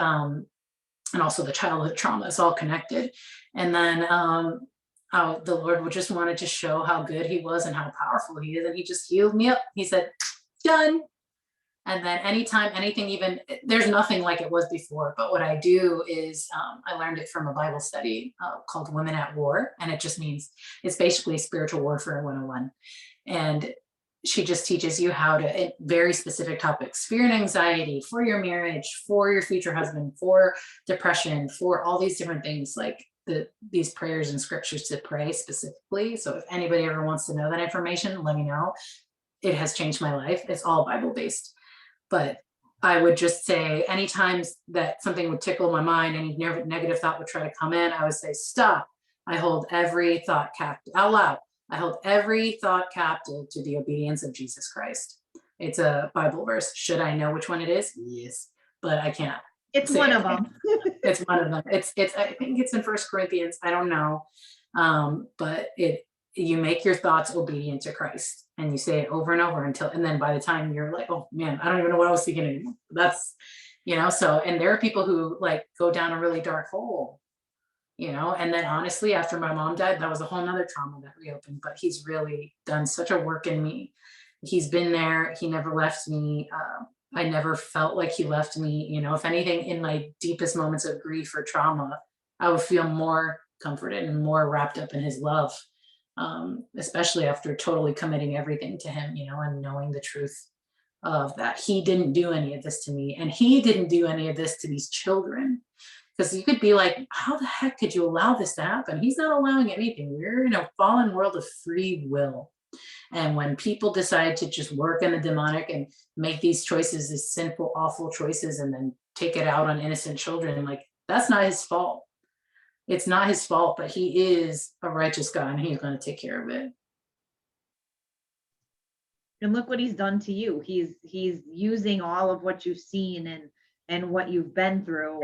also the childhood trauma is all connected. And then the Lord just wanted to show how good he was and how powerful he is. And he just healed me up. He said, done. And then anytime anything, even there's nothing like it was before. But what I do is I learned it from a Bible study called Women at War. And it just means it's basically spiritual warfare 101. And she just teaches you how to, very specific topics, fear and anxiety, for your marriage, for your future husband, for depression, for all these different things, like these prayers and scriptures to pray specifically. So if anybody ever wants to know that information, let me know. It has changed my life. It's all Bible based. But I would just say anytime that something would tickle my mind, any negative thought would try to come in, I would say, stop. I hold every thought captive out loud. I hold every thought captive to the obedience of Jesus Christ. It's a Bible verse. Should I know which one it is? Yes, but I can't. It's one of them. It's one of them. It's I think it's in 1 Corinthians. I don't know. But you make your thoughts obedient to Christ, and you say it over and over and then by the time you're like, oh man, I don't even know what I was thinking anymore. That's, so, and there are people who like go down a really dark hole, and then honestly, after my mom died, that was a whole nother trauma that reopened, but he's really done such a work in me. He's been there. He never left me. I never felt like he left me. If anything, in my deepest moments of grief or trauma, I would feel more comforted and more wrapped up in his love. Especially after totally committing everything to him, and knowing the truth of that he didn't do any of this to me, and he didn't do any of this to these children. Because you could be like, how the heck could you allow this to happen? He's not allowing anything. We're in a fallen world of free will. And when people decide to just work in the demonic and make these choices, these sinful, awful choices, and then take it out on innocent children, like, that's not his fault. It's not his fault, but he is a righteous God, and he's going to take care of it. And look what he's done to you. He's using all of what you've seen and what you've been through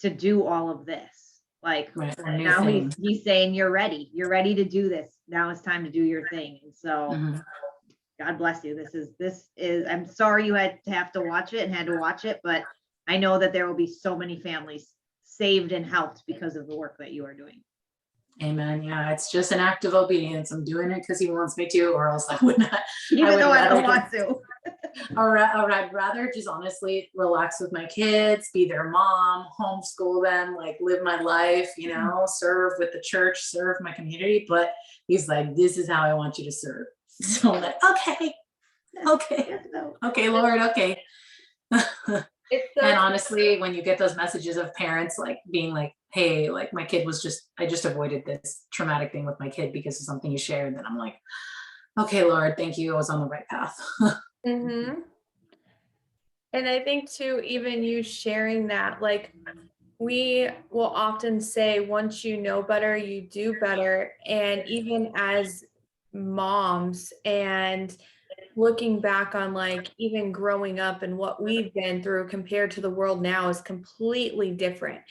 to do all of this. Like, right, now he's saying, you're ready to do this. Now it's time to do your thing. And so God bless you. This is, I'm sorry you had to watch it and had to watch it, but I know that there will be so many families saved and helped because of the work that you are doing. Amen. Yeah, it's just an act of obedience. I'm doing it because he wants me to, or else I would not. Even though I don't want to. Or I'd rather just honestly relax with my kids, be their mom, homeschool them, like live my life, serve with the church, serve my community. But he's like, this is how I want you to serve. So I'm like, okay, Lord, okay. And honestly, when you get those messages of parents like being like, hey, like my kid I just avoided this traumatic thing with my kid because of something you shared, then I'm like, okay, Lord, thank you. I was on the right path. Mm-hmm. And I think too, even you sharing that, like, we will often say, once you know better, you do better. And even as moms, and looking back on like even growing up and what we've been through compared to the world now is completely different.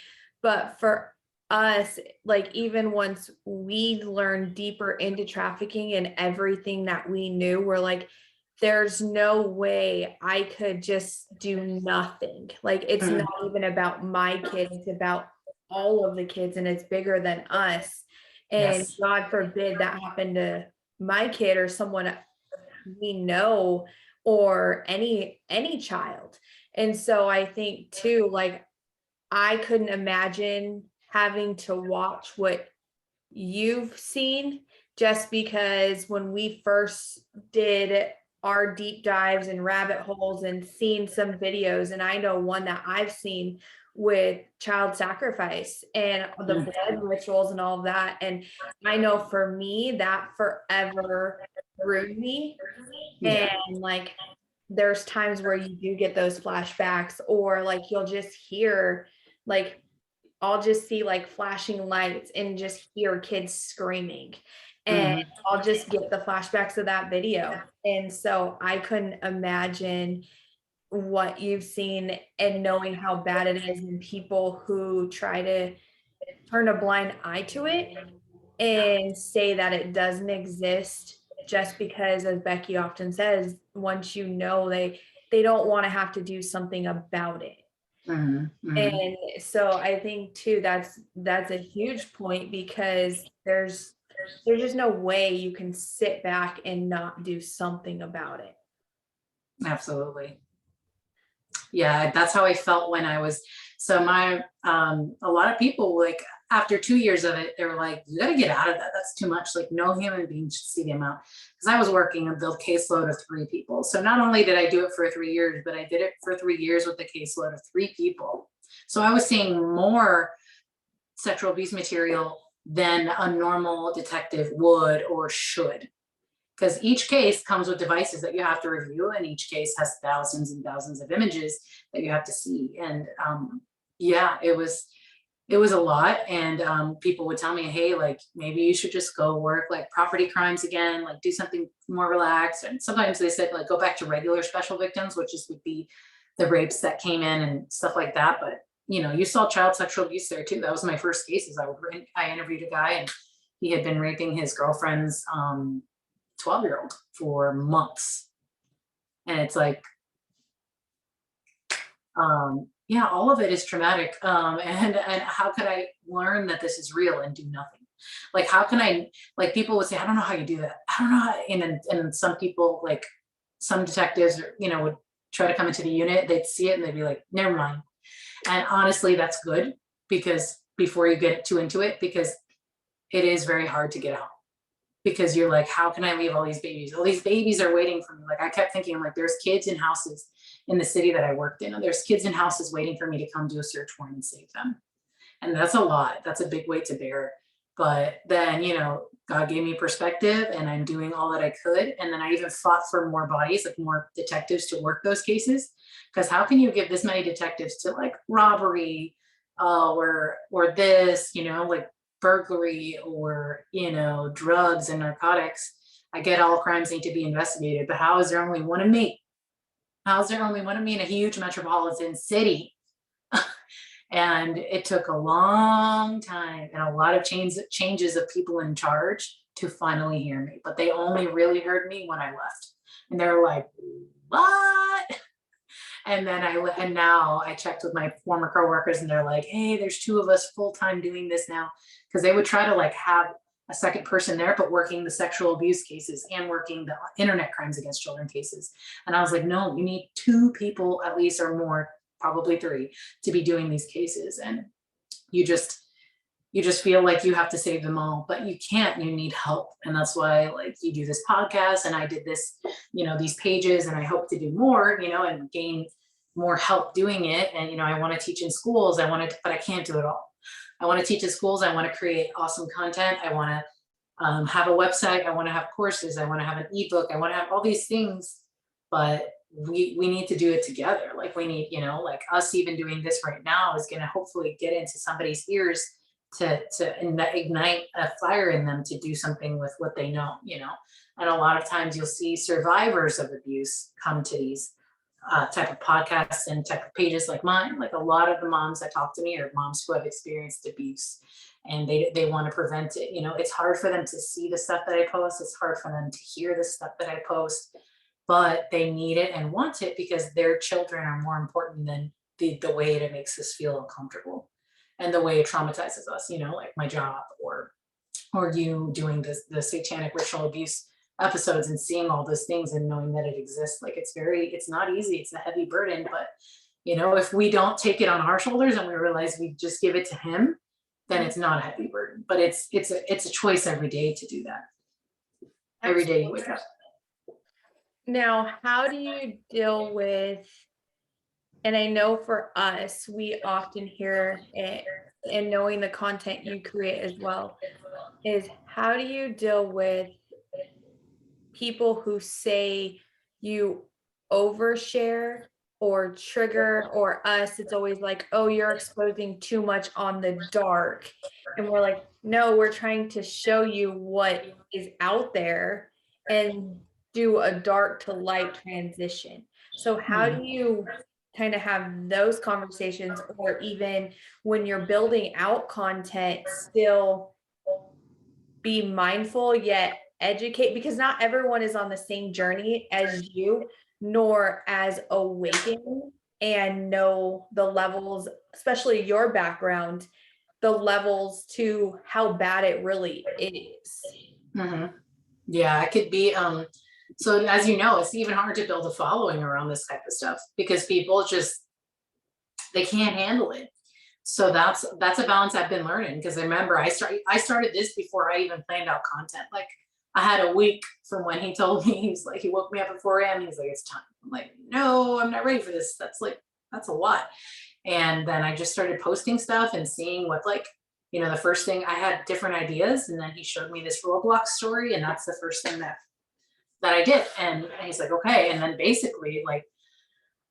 But for us, like, even once we learned deeper into trafficking and everything that we knew, we're like, there's no way I could just do nothing. Like, it's not even about my kid, it's about all of the kids, and it's bigger than us. And Yes. God forbid that happened to my kid or someone we know, or any child. And so I think too, like, I couldn't imagine having to watch what you've seen, just because when we first did our deep dives and rabbit holes and seen some videos, and I know one that I've seen with child sacrifice and the blood rituals and all of that. And I know for me, that forever grew me. Yeah. And like, there's times where you do get those flashbacks, or like you'll just hear, like, I'll just see like flashing lights and just hear kids screaming. and I'll just get the flashbacks of that video. And so I couldn't imagine what you've seen and knowing how bad it is, and people who try to turn a blind eye to it and say that it doesn't exist just because, as Becky often says, once you know, they don't want to have to do something about it. And so I think too, that's a huge point, because there's just no way you can sit back and not do something about it. Absolutely. Yeah, that's how I felt when I was, so my, a lot of people, like, after 2 years of it, they were like, you gotta get out of that. That's too much. Like, no human being should see the amount. Because I was working a build caseload of 3 people. So not only did I do it for 3 years, but I did it for 3 years with a caseload of 3 people. So I was seeing more sexual abuse material than a normal detective would or should. Because each case comes with devices that you have to review, and each case has thousands and thousands of images that you have to see. And yeah, it was a lot. And people would tell me, hey, like, maybe you should just go work like property crimes again, like do something more relaxed. And sometimes they said, like, go back to regular special victims, which would be the rapes that came in and stuff like that. But you saw child sexual abuse there too. That was my first cases. I interviewed a guy, and he had been raping his girlfriend's 12-year-old for months. And it's like, yeah, all of it is traumatic. And how could I learn that this is real and do nothing? Like, how can I, like, people would say, I don't know how you do that. I don't know how, and some people, like, some detectives, would try to come into the unit, they'd see it and they'd be like, never mind. And honestly, that's good, because before you get too into it, because it is very hard to get out. Because you're like, how can I leave all these babies? All these babies are waiting for me. Like, I kept thinking, like, there's kids in houses in the city that I worked in, and there's kids in houses waiting for me to come do a search warrant and save them. And that's a lot. That's a big weight to bear. But then, God gave me perspective, and I'm doing all that I could. And then I even fought for more bodies, like more detectives to work those cases. Because how can you give this many detectives to, like, robbery, or this, like burglary, or drugs and narcotics? I get all crimes need to be investigated, but how is there only one of me? How's there only one of me in a huge metropolitan city? And it took a long time and a lot of changes of people in charge to finally hear me. But they only really heard me when I left, and they were like, what? And then and now I checked with my former coworkers, and they're like, hey, there's 2 of us full-time doing this now. Because they would try to, like, have a second person there, but working the sexual abuse cases and working the internet crimes against children cases. And I was like, no, you need 2 people at least, or more, probably 3, to be doing these cases. And you just feel like you have to save them all, but you can't. You need help. And that's why, like, you do this podcast, and I did this, these pages, and I hope to do more, and gain more help doing it. And I want to teach in schools. But I can't do it all. I want to teach in schools. I want to create awesome content. I want to have a website. I want to have courses. I want to have an ebook. I want to have all these things, but we need to do it together. Like, we need, like, us even doing this right now is going to hopefully get into somebody's ears to ignite a fire in them to do something with what they know. And a lot of times you'll see survivors of abuse come to these type of podcasts and type of pages like mine. Like, a lot of the moms that talk to me are moms who have experienced abuse, and they want to prevent it. It's hard for them to see the stuff that I post. It's hard for them to hear the stuff that I post, but they need it and want it, because their children are more important than the way it makes us feel uncomfortable, and the way it traumatizes us, like my job, or you doing the satanic ritual abuse episodes and seeing all those things and knowing that it exists. Like, it's not easy. It's a heavy burden, but if we don't take it on our shoulders and we realize we just give it to him, then it's not a heavy burden. But it's a choice every day to do that. Every day you wake up. Now, how do you deal with, and I know for us, we often hear it, and knowing the content you create as well, is how do you deal with people who say you overshare or trigger, or us, it's always like, oh, you're exposing too much on the dark. And we're like, no, we're trying to show you what is out there and do a dark to light transition. So how do you kind of have those conversations, or even when you're building out content, still be mindful yet educate? Because not everyone is on the same journey as you, nor as awakened and know the levels, especially your background, the levels to how bad it really is. Yeah, it could be. So as you know, it's even hard to build a following around this type of stuff because people just, they can't handle it. So that's a balance I've been learning, because I remember I started this before I even planned out content. Like I had a week from when he told me, he's like, he woke me up at 4 a.m. He's like, it's time. I'm like, no, I'm not ready for this. That's a lot. And then I just started posting stuff and seeing what, like, the first thing, I had different ideas, and then he showed me this Roblox story, and that's the first thing that I did. And he's like, okay. And then basically, like,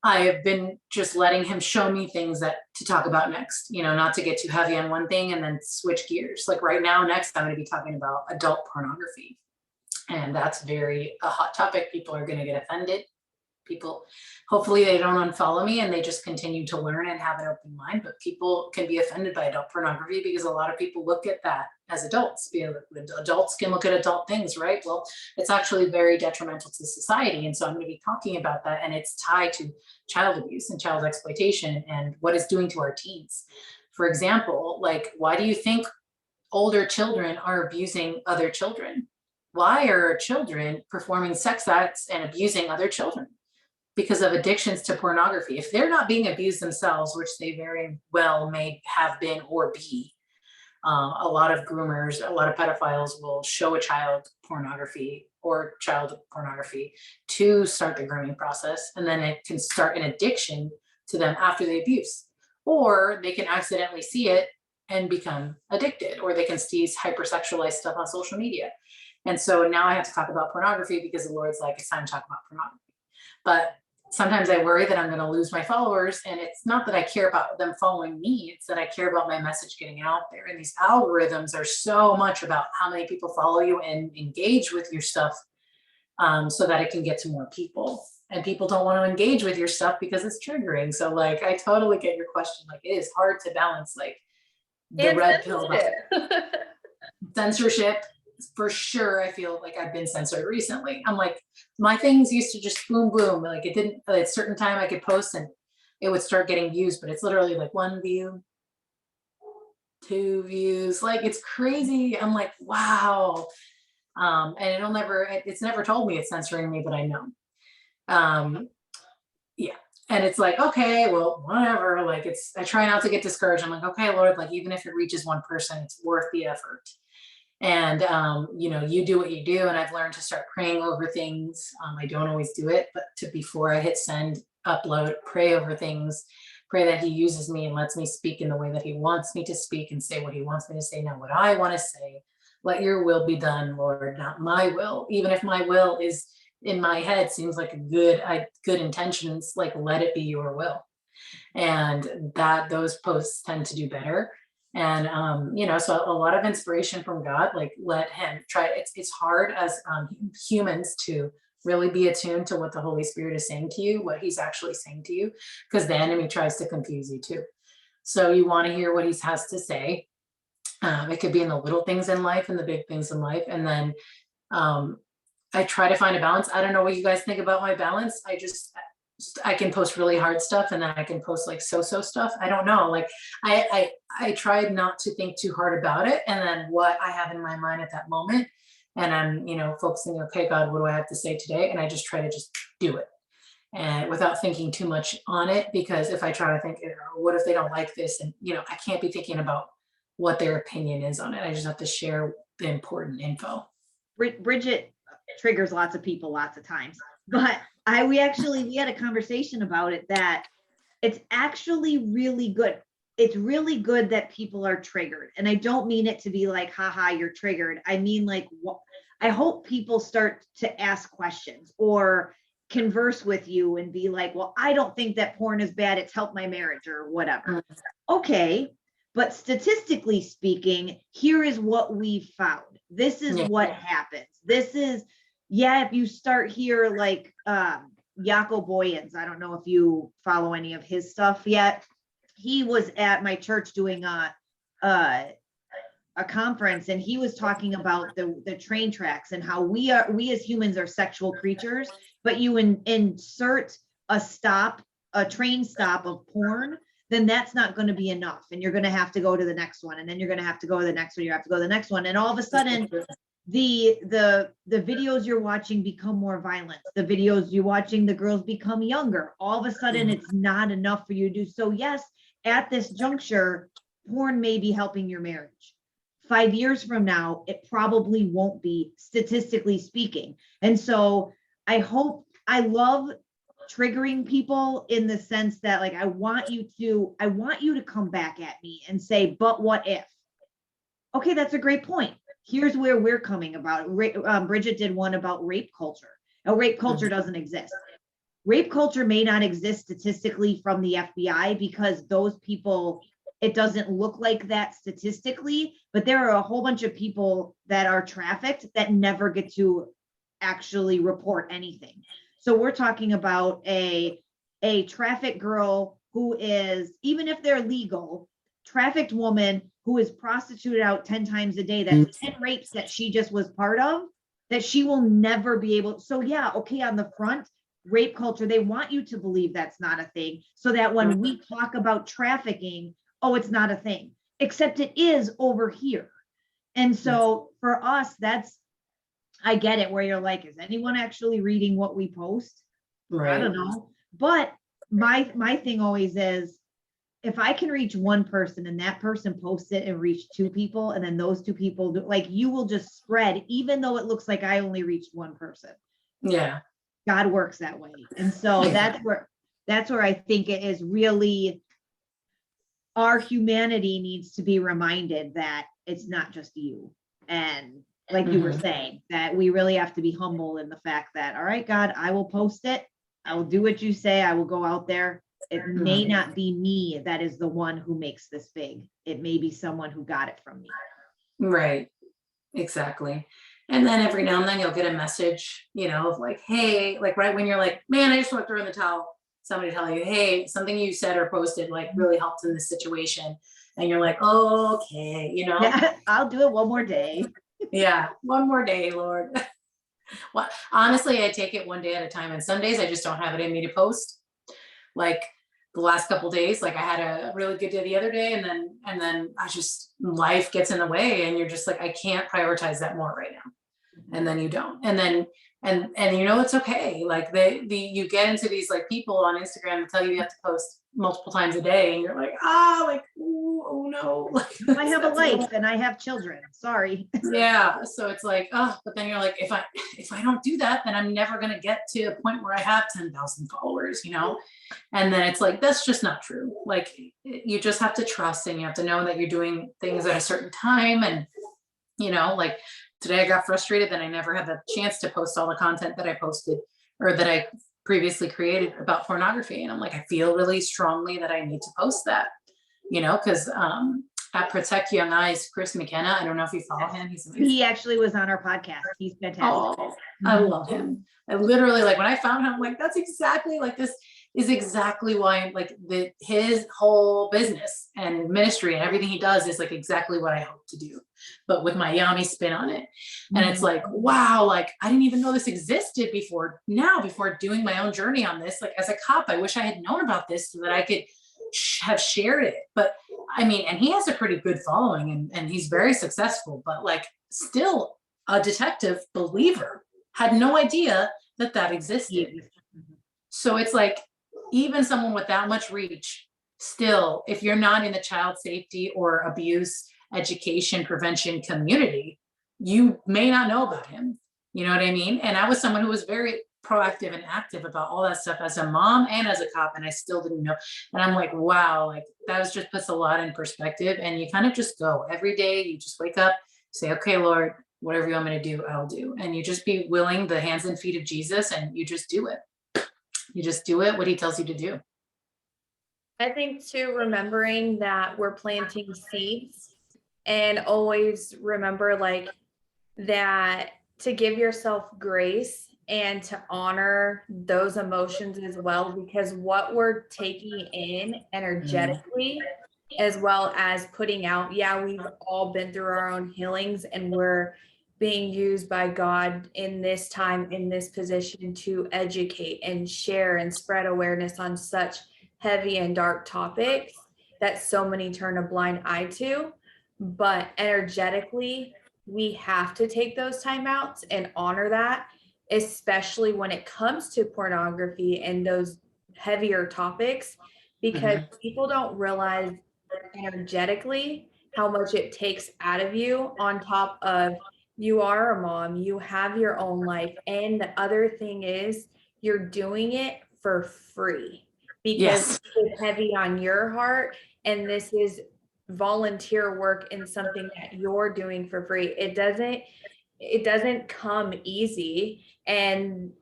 I have been just letting him show me things that to talk about next, not to get too heavy on one thing and then switch gears. Like right now, next, I'm going to be talking about adult pornography. And that's a hot topic. People are going to get offended. People, hopefully they don't unfollow me and they just continue to learn and have an open mind, but people can be offended by adult pornography because a lot of people look at that as adults. Adults can look at adult things, right? Well, it's actually very detrimental to society. And so I'm going to be talking about that, and it's tied to child abuse and child exploitation and what it's doing to our teens. For example, like, why do you think older children are abusing other children? Why are children performing sex acts and abusing other children? Because of addictions to pornography. If they're not being abused themselves, which they very well may have been or be, a lot of groomers, a lot of pedophiles will show a child pornography or child pornography to start the grooming process. And then it can start an addiction to them after the abuse. Or they can accidentally see it and become addicted, or they can see hypersexualized stuff on social media. And so now I have to talk about pornography because the Lord's like, it's time to talk about pornography. But sometimes I worry that I'm going to lose my followers. And it's not that I care about them following me. It's that I care about my message getting out there. And these algorithms are so much about how many people follow you and engage with your stuff, so that it can get to more people. And people don't want to engage with your stuff because it's triggering. So like, I totally get your question. Like, it is hard to balance, like, the And red pill, censorship. censorship. For sure, I feel like I've been censored recently. I'm like, my things used to just boom, boom. Like it didn't, at a certain time I could post and it would start getting views, but it's literally like 1 view, 2 views. Like it's crazy. I'm like, wow. And it's never told me it's censoring me, but I know. Yeah. And it's like, okay, well, whatever. Like I try not to get discouraged. I'm like, okay, Lord, like even if it reaches one person, it's worth the effort. And, you do what you do. And I've learned to start praying over things. I don't always do it, but before I hit send, upload, pray over things, pray that he uses me and lets me speak in the way that he wants me to speak and say what he wants me to say, not what I want to say. Let your will be done, Lord, not my will. Even if my will is in my head, seems like good intentions, like let it be your will. And those posts tend to do better. And, so a lot of inspiration from God, like let him try. It's hard as humans to really be attuned to what the Holy Spirit is saying to you, what he's actually saying to you, because the enemy tries to confuse you too. So you want to hear what he has to say. It could be in the little things in life and the big things in life. And then I try to find a balance. I don't know what you guys think about my balance. I can post really hard stuff and then I can post like so stuff. I don't know. Like I tried not to think too hard about it. And then what I have in my mind at that moment. And I'm, focusing, okay, God, what do I have to say today? And I just try to just do it. And without thinking too much on it, because if I try to think, what if they don't like this? And, I can't be thinking about what their opinion is on it. I just have to share the important info. Bridget triggers lots of people lots of times, but we had a conversation about it, that it's actually really good. It's really good that people are triggered. And I don't mean it to be like, haha, you're triggered. I mean, like, I hope people start to ask questions or converse with you and be like, well, I don't think that porn is bad. It's helped my marriage or whatever. Okay. But statistically speaking, here is what we found. This is what happens. This is, if you start here, like Jaco Boyens, I don't know if you follow any of his stuff yet. He was at my church doing a conference, and he was talking about the train tracks and how we as humans are sexual creatures, but you insert a train stop of porn, then that's not going to be enough. And you're going to have to go to the next one. And then you're going to have to go to the next one. You have to go to the next one. And all of a sudden the videos you're watching become more violent. The videos you're watching, the girls become younger. All of a sudden it's not enough for you to do. So yes, at this juncture, porn may be helping your marriage. 5 years from now, it probably won't be, statistically speaking. And so I love triggering people in the sense that, like, I want you to come back at me and say, but what if? Okay, that's a great point. Here's where we're coming about. Bridget did one about rape culture. Now, rape culture doesn't exist. Rape culture may not exist statistically from the FBI because those people, it doesn't look like that statistically, but there are a whole bunch of people that are trafficked that never get to actually report anything. So we're talking about a trafficked girl who is, even if they're legal, trafficked woman who is prostituted out 10 times a day. That's 10 rapes that she just was part of, that she will never be able. So yeah, okay, on the front, rape culture, they want you to believe that's not a thing, so that when we talk about trafficking, oh, it's not a thing, except it is over here. And so for us, I get it, where you're like, is anyone actually reading what we post? Right. I don't know. But my thing always is, if I can reach one person and that person posts it and reach 2 people, and then those 2 people like, you will just spread, even though it looks like I only reached 1 person. Yeah. God works that way. And so that's where I think it is really, our humanity needs to be reminded that it's not just you. And like you were saying, that we really have to be humble in the fact that, all right, God, I will post it. I will do what you say. I will go out there. It may not be me that is the one who makes this big. It may be someone who got it from me. Right. Exactly. And then every now and then you'll get a message, of like, hey, like right when you're like, man, I just want to throw in the towel. Somebody tell you, hey, something you said or posted like really helped in this situation. And you're like, oh, okay, Yeah, I'll do it one more day. Yeah, one more day, Lord. Well, honestly, I take it one day at a time. And some days I just don't have it in me to post. Like the last couple of days, like I had a really good day the other day, and then I just, life gets in the way, and you're just like, I can't prioritize that more right now. And then you don't. And then it's okay. Like you get into these like people on Instagram that tell you have to post multiple times a day, and you're like, ooh, oh no. Like, I have a life and I have children. Sorry. Yeah. So it's like, but then you're like, if I don't do that, then I'm never going to get to a point where I have 10,000 followers, And then it's like, that's just not true. Like, you just have to trust, and you have to know that you're doing things at a certain time. And, like today I got frustrated that I never had the chance to post all the content that I posted or that I previously created about pornography. And I'm like, I feel really strongly that I need to post that, because at Protect Young Eyes, Chris McKenna, I don't know if you follow him. He actually was on our podcast. He's fantastic. Oh, I love him. I literally, like, when I found him, I'm like, that's exactly, like, this is exactly why, like, his whole business and ministry and everything he does is like exactly what I hope to do, but with my Yami spin on it. And it's like, wow, like, I didn't even know this existed before doing my own journey on this. Like, as a cop, I wish I had known about this so that I could have shared it. But I mean, and he has a pretty good following, and he's very successful, but like, still a detective believer, had no idea that existed. So it's like, even someone with that much reach, still, if you're not in the child safety or abuse education prevention community, you may not know about him. You know what I mean? And I was someone who was very proactive and active about all that stuff as a mom and as a cop, and I still didn't know. And I'm like, wow, like, that just puts a lot in perspective. And you kind of just go every day, you just wake up, say, okay, Lord, whatever you want me to do, I'll do. And you just be willing, the hands and feet of Jesus, and you just do it. You just do it, what he tells you to do. I think too, remembering that we're planting seeds, and always remember like that, to give yourself grace and to honor those emotions as well, because what we're taking in energetically as well as putting out, yeah, we've all been through our own healings, and we're being used by God in this time, in this position, to educate and share and spread awareness on such heavy and dark topics that so many turn a blind eye to. But energetically, we have to take those timeouts and honor that, especially when it comes to pornography and those heavier topics, because people don't realize energetically how much it takes out of you, on top of you are a mom, you have your own life. And the other thing is, you're doing it for free because it's heavy on your heart. And this is volunteer work in something that you're doing for free. It doesn't come easy. And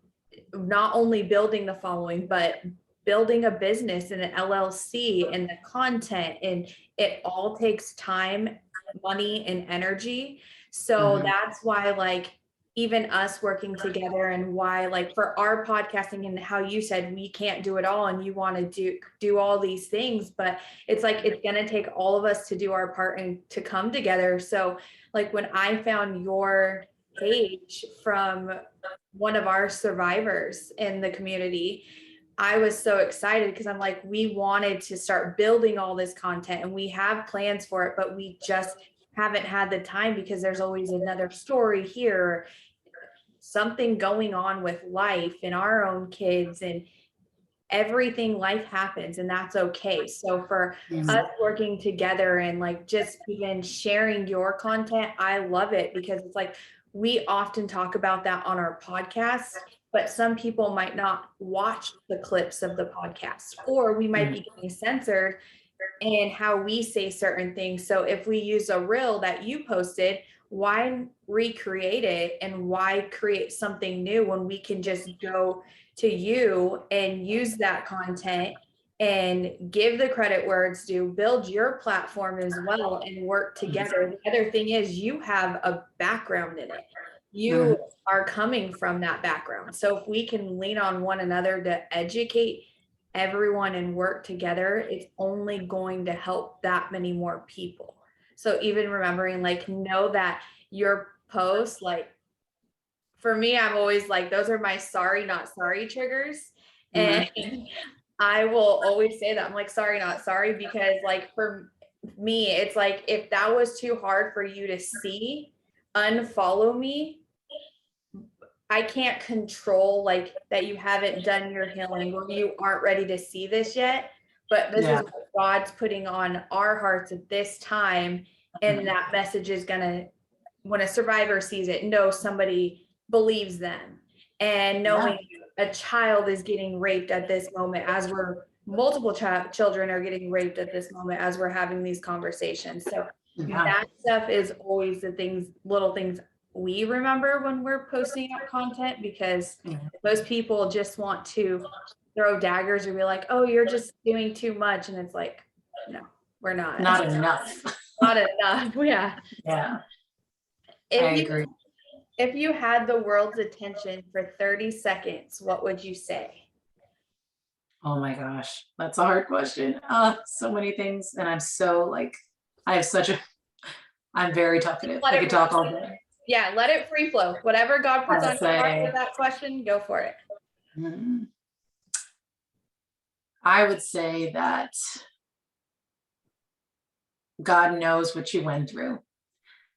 not only building the following, but building a business and an LLC and the content, and it all takes time, money, and energy. So that's why, like, even us working together, and why, like, for our podcasting, and how you said we can't do it all and you want to do all these things, but it's like it's going to take all of us to do our part and to come together. So like when I found your page from one of our survivors in the community, I was so excited because I'm like, we wanted to start building all this content and we have plans for it, but we just haven't had the time because there's always another story here, something going on with life and our own kids and everything. Life happens, and that's okay. So for us working together and like just even sharing your content, I love it, because it's like we often talk about that on our podcast, but some people might not watch the clips of the podcast, or we might be getting censored in how we say certain things. So if we use a reel that you posted, why recreate it and why create something new when we can just go to you and use that content and give the credit where it's due, build your platform as well, and work together. The other thing is, you have a background in it. You are coming from that background. So if we can lean on one another to educate everyone and work together, it's only going to help that many more people. So even remembering, like, know that your posts, like, for me, I'm always like, those are my sorry, not sorry triggers. And I will always say that. I'm like, sorry, not sorry, because like for me, it's like, if that was too hard for you to see, unfollow me. I can't control like that you haven't done your healing or you aren't ready to see this yet, but this is what God's putting on our hearts at this time. And that message is gonna, when a survivor sees it, know somebody believes them, and knowing a child is getting raped at this moment, as we're multiple children are getting raped at this moment as we're having these conversations. So that stuff is always the things, little things we remember when we're posting out content, because most people just want to throw daggers or be like, oh, you're just doing too much. And it's like, no, we're not. Not enough. Not enough. Yeah. I agree. If you had the world's attention for 30 seconds, what would you say? Oh my gosh, that's a hard question. So many things. And I'm so like, I'm very talkative. I could talk all day. Yeah, let it free flow. Whatever God puts on your heart with that question, go for it. I would say that God knows what you went through.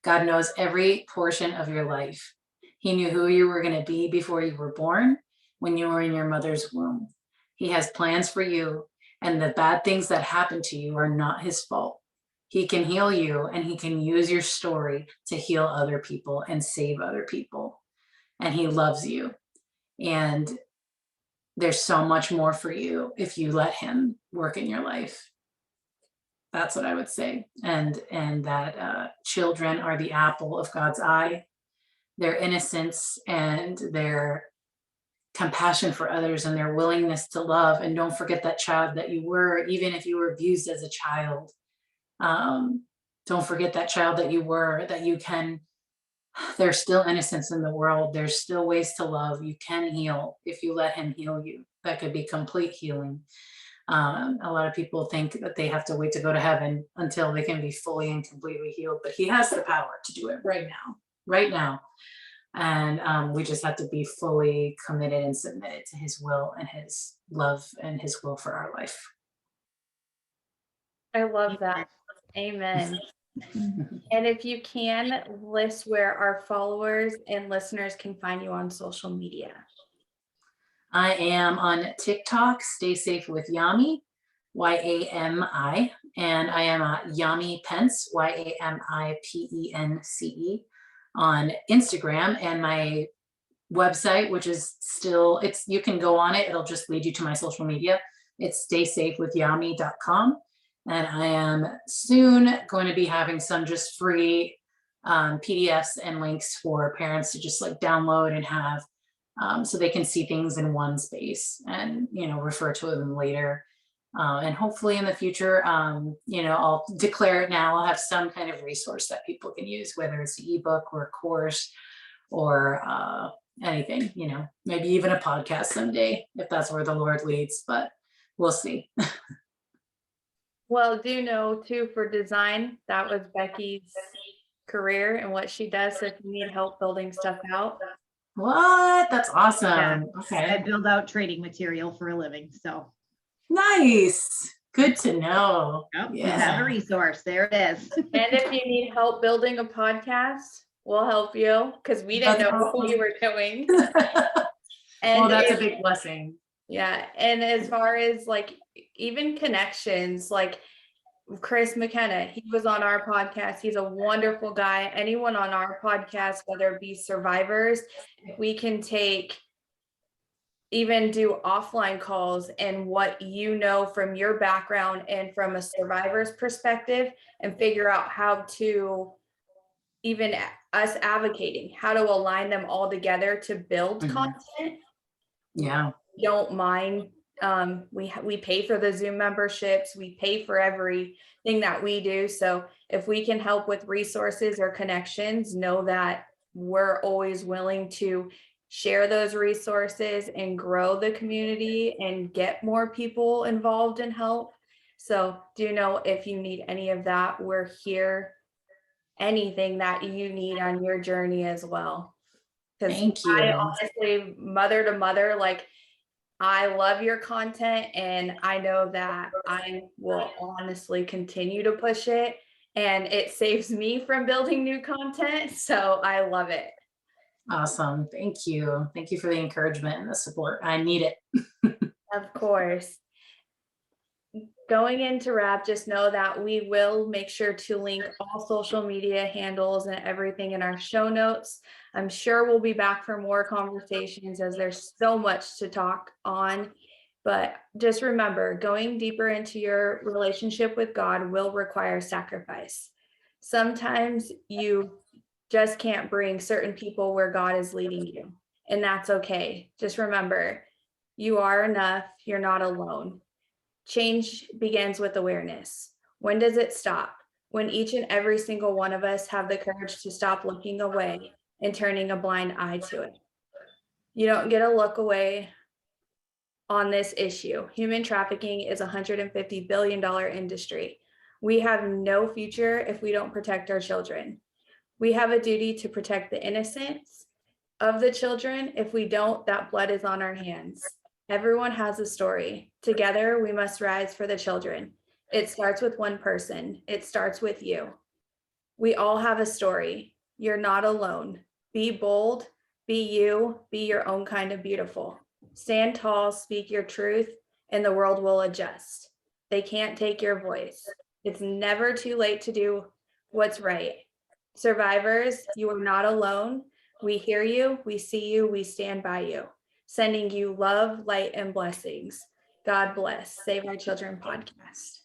God knows every portion of your life. He knew who you were going to be before you were born, when you were in your mother's womb. He has plans for you, and the bad things that happen to you are not his fault. He can heal you, and he can use your story to heal other people and save other people. And he loves you. And there's so much more for you if you let him work in your life. That's what I would say. And that children are the apple of God's eye. Their innocence and their compassion for others and their willingness to love. And don't forget that child that you were, even if you were abused as a child. Don't forget that child that you were, that you can, there's still innocence in the world. There's still ways to love. You can heal if you let him heal you. That could be complete healing. A lot of people think that they have to wait to go to heaven until they can be fully and completely healed, but he has the power to do it right now, right now. And we just have to be fully committed and submitted to his will and his love and his will for our life. I love that. Amen. And if you can, list where our followers and listeners can find you on social media. I am on TikTok, Stay Safe with Yami, Yami, and I am Yami Pence, Yamipence, on Instagram, and my website, which is still, you can go on it, it'll just lead you to my social media. It's staysafewithyami.com. And I am soon going to be having some just free PDFs and links for parents to just like download and have, so they can see things in one space and, refer to them later. And hopefully in the future, I'll declare it now, I'll have some kind of resource that people can use, whether it's an ebook or a course or anything, maybe even a podcast someday, if that's where the Lord leads, but we'll see. Well, do know too, for design, that was Becky's career and what she does. So if you need help building stuff out. What? That's awesome. Yeah. Okay. I build out trading material for a living, so. Nice. Good to know. Yep, you have a resource. There it is. And if you need help building a podcast, we'll help you because we didn't know what you were doing. And well, that's a big blessing. Yeah. And as far as like even connections, like Chris McKenna, he was on our podcast. He's a wonderful guy. Anyone on our podcast, whether it be survivors, if we can even do offline calls and what you know from your background and from a survivor's perspective and figure out how to, even us advocating, how to align them all together to build content. Yeah. Don't mind. We pay for the Zoom memberships. We pay for everything that we do. So if we can help with resources or connections, know that we're always willing to share those resources and grow the community and get more people involved and help. So do know if you need any of that, we're here. Anything that you need on your journey as well. Thank you. I honestly, mother to mother, like, I love your content and I know that I will honestly continue to push it and it saves me from building new content. So I love it. Awesome. Thank you. Thank you for the encouragement and the support. I need it. Of course. Going into wrap, just know that we will make sure to link all social media handles and everything in our show notes. I'm sure we'll be back for more conversations as there's so much to talk on. But just remember, going deeper into your relationship with God will require sacrifice. Sometimes you just can't bring certain people where God is leading you, and that's okay. Just remember, you are enough. You're not alone. Change begins with awareness. When does it stop? When each and every single one of us have the courage to stop looking away and turning a blind eye to it. You don't get a look away on this issue. Human trafficking is a $150 billion industry. We have no future if we don't protect our children. We have a duty to protect the innocence of the children. If we don't, that blood is on our hands. Everyone has a story. Together, we must rise for the children. It starts with one person. It starts with you. We all have a story. You're not alone. Be bold, be you, be your own kind of beautiful. Stand tall, speak your truth, and the world will adjust. They can't take your voice. It's never too late to do what's right. Survivors, you are not alone. We hear you, we see you, we stand by you. Sending you love, light, and blessings. God bless. Save Our Children podcast.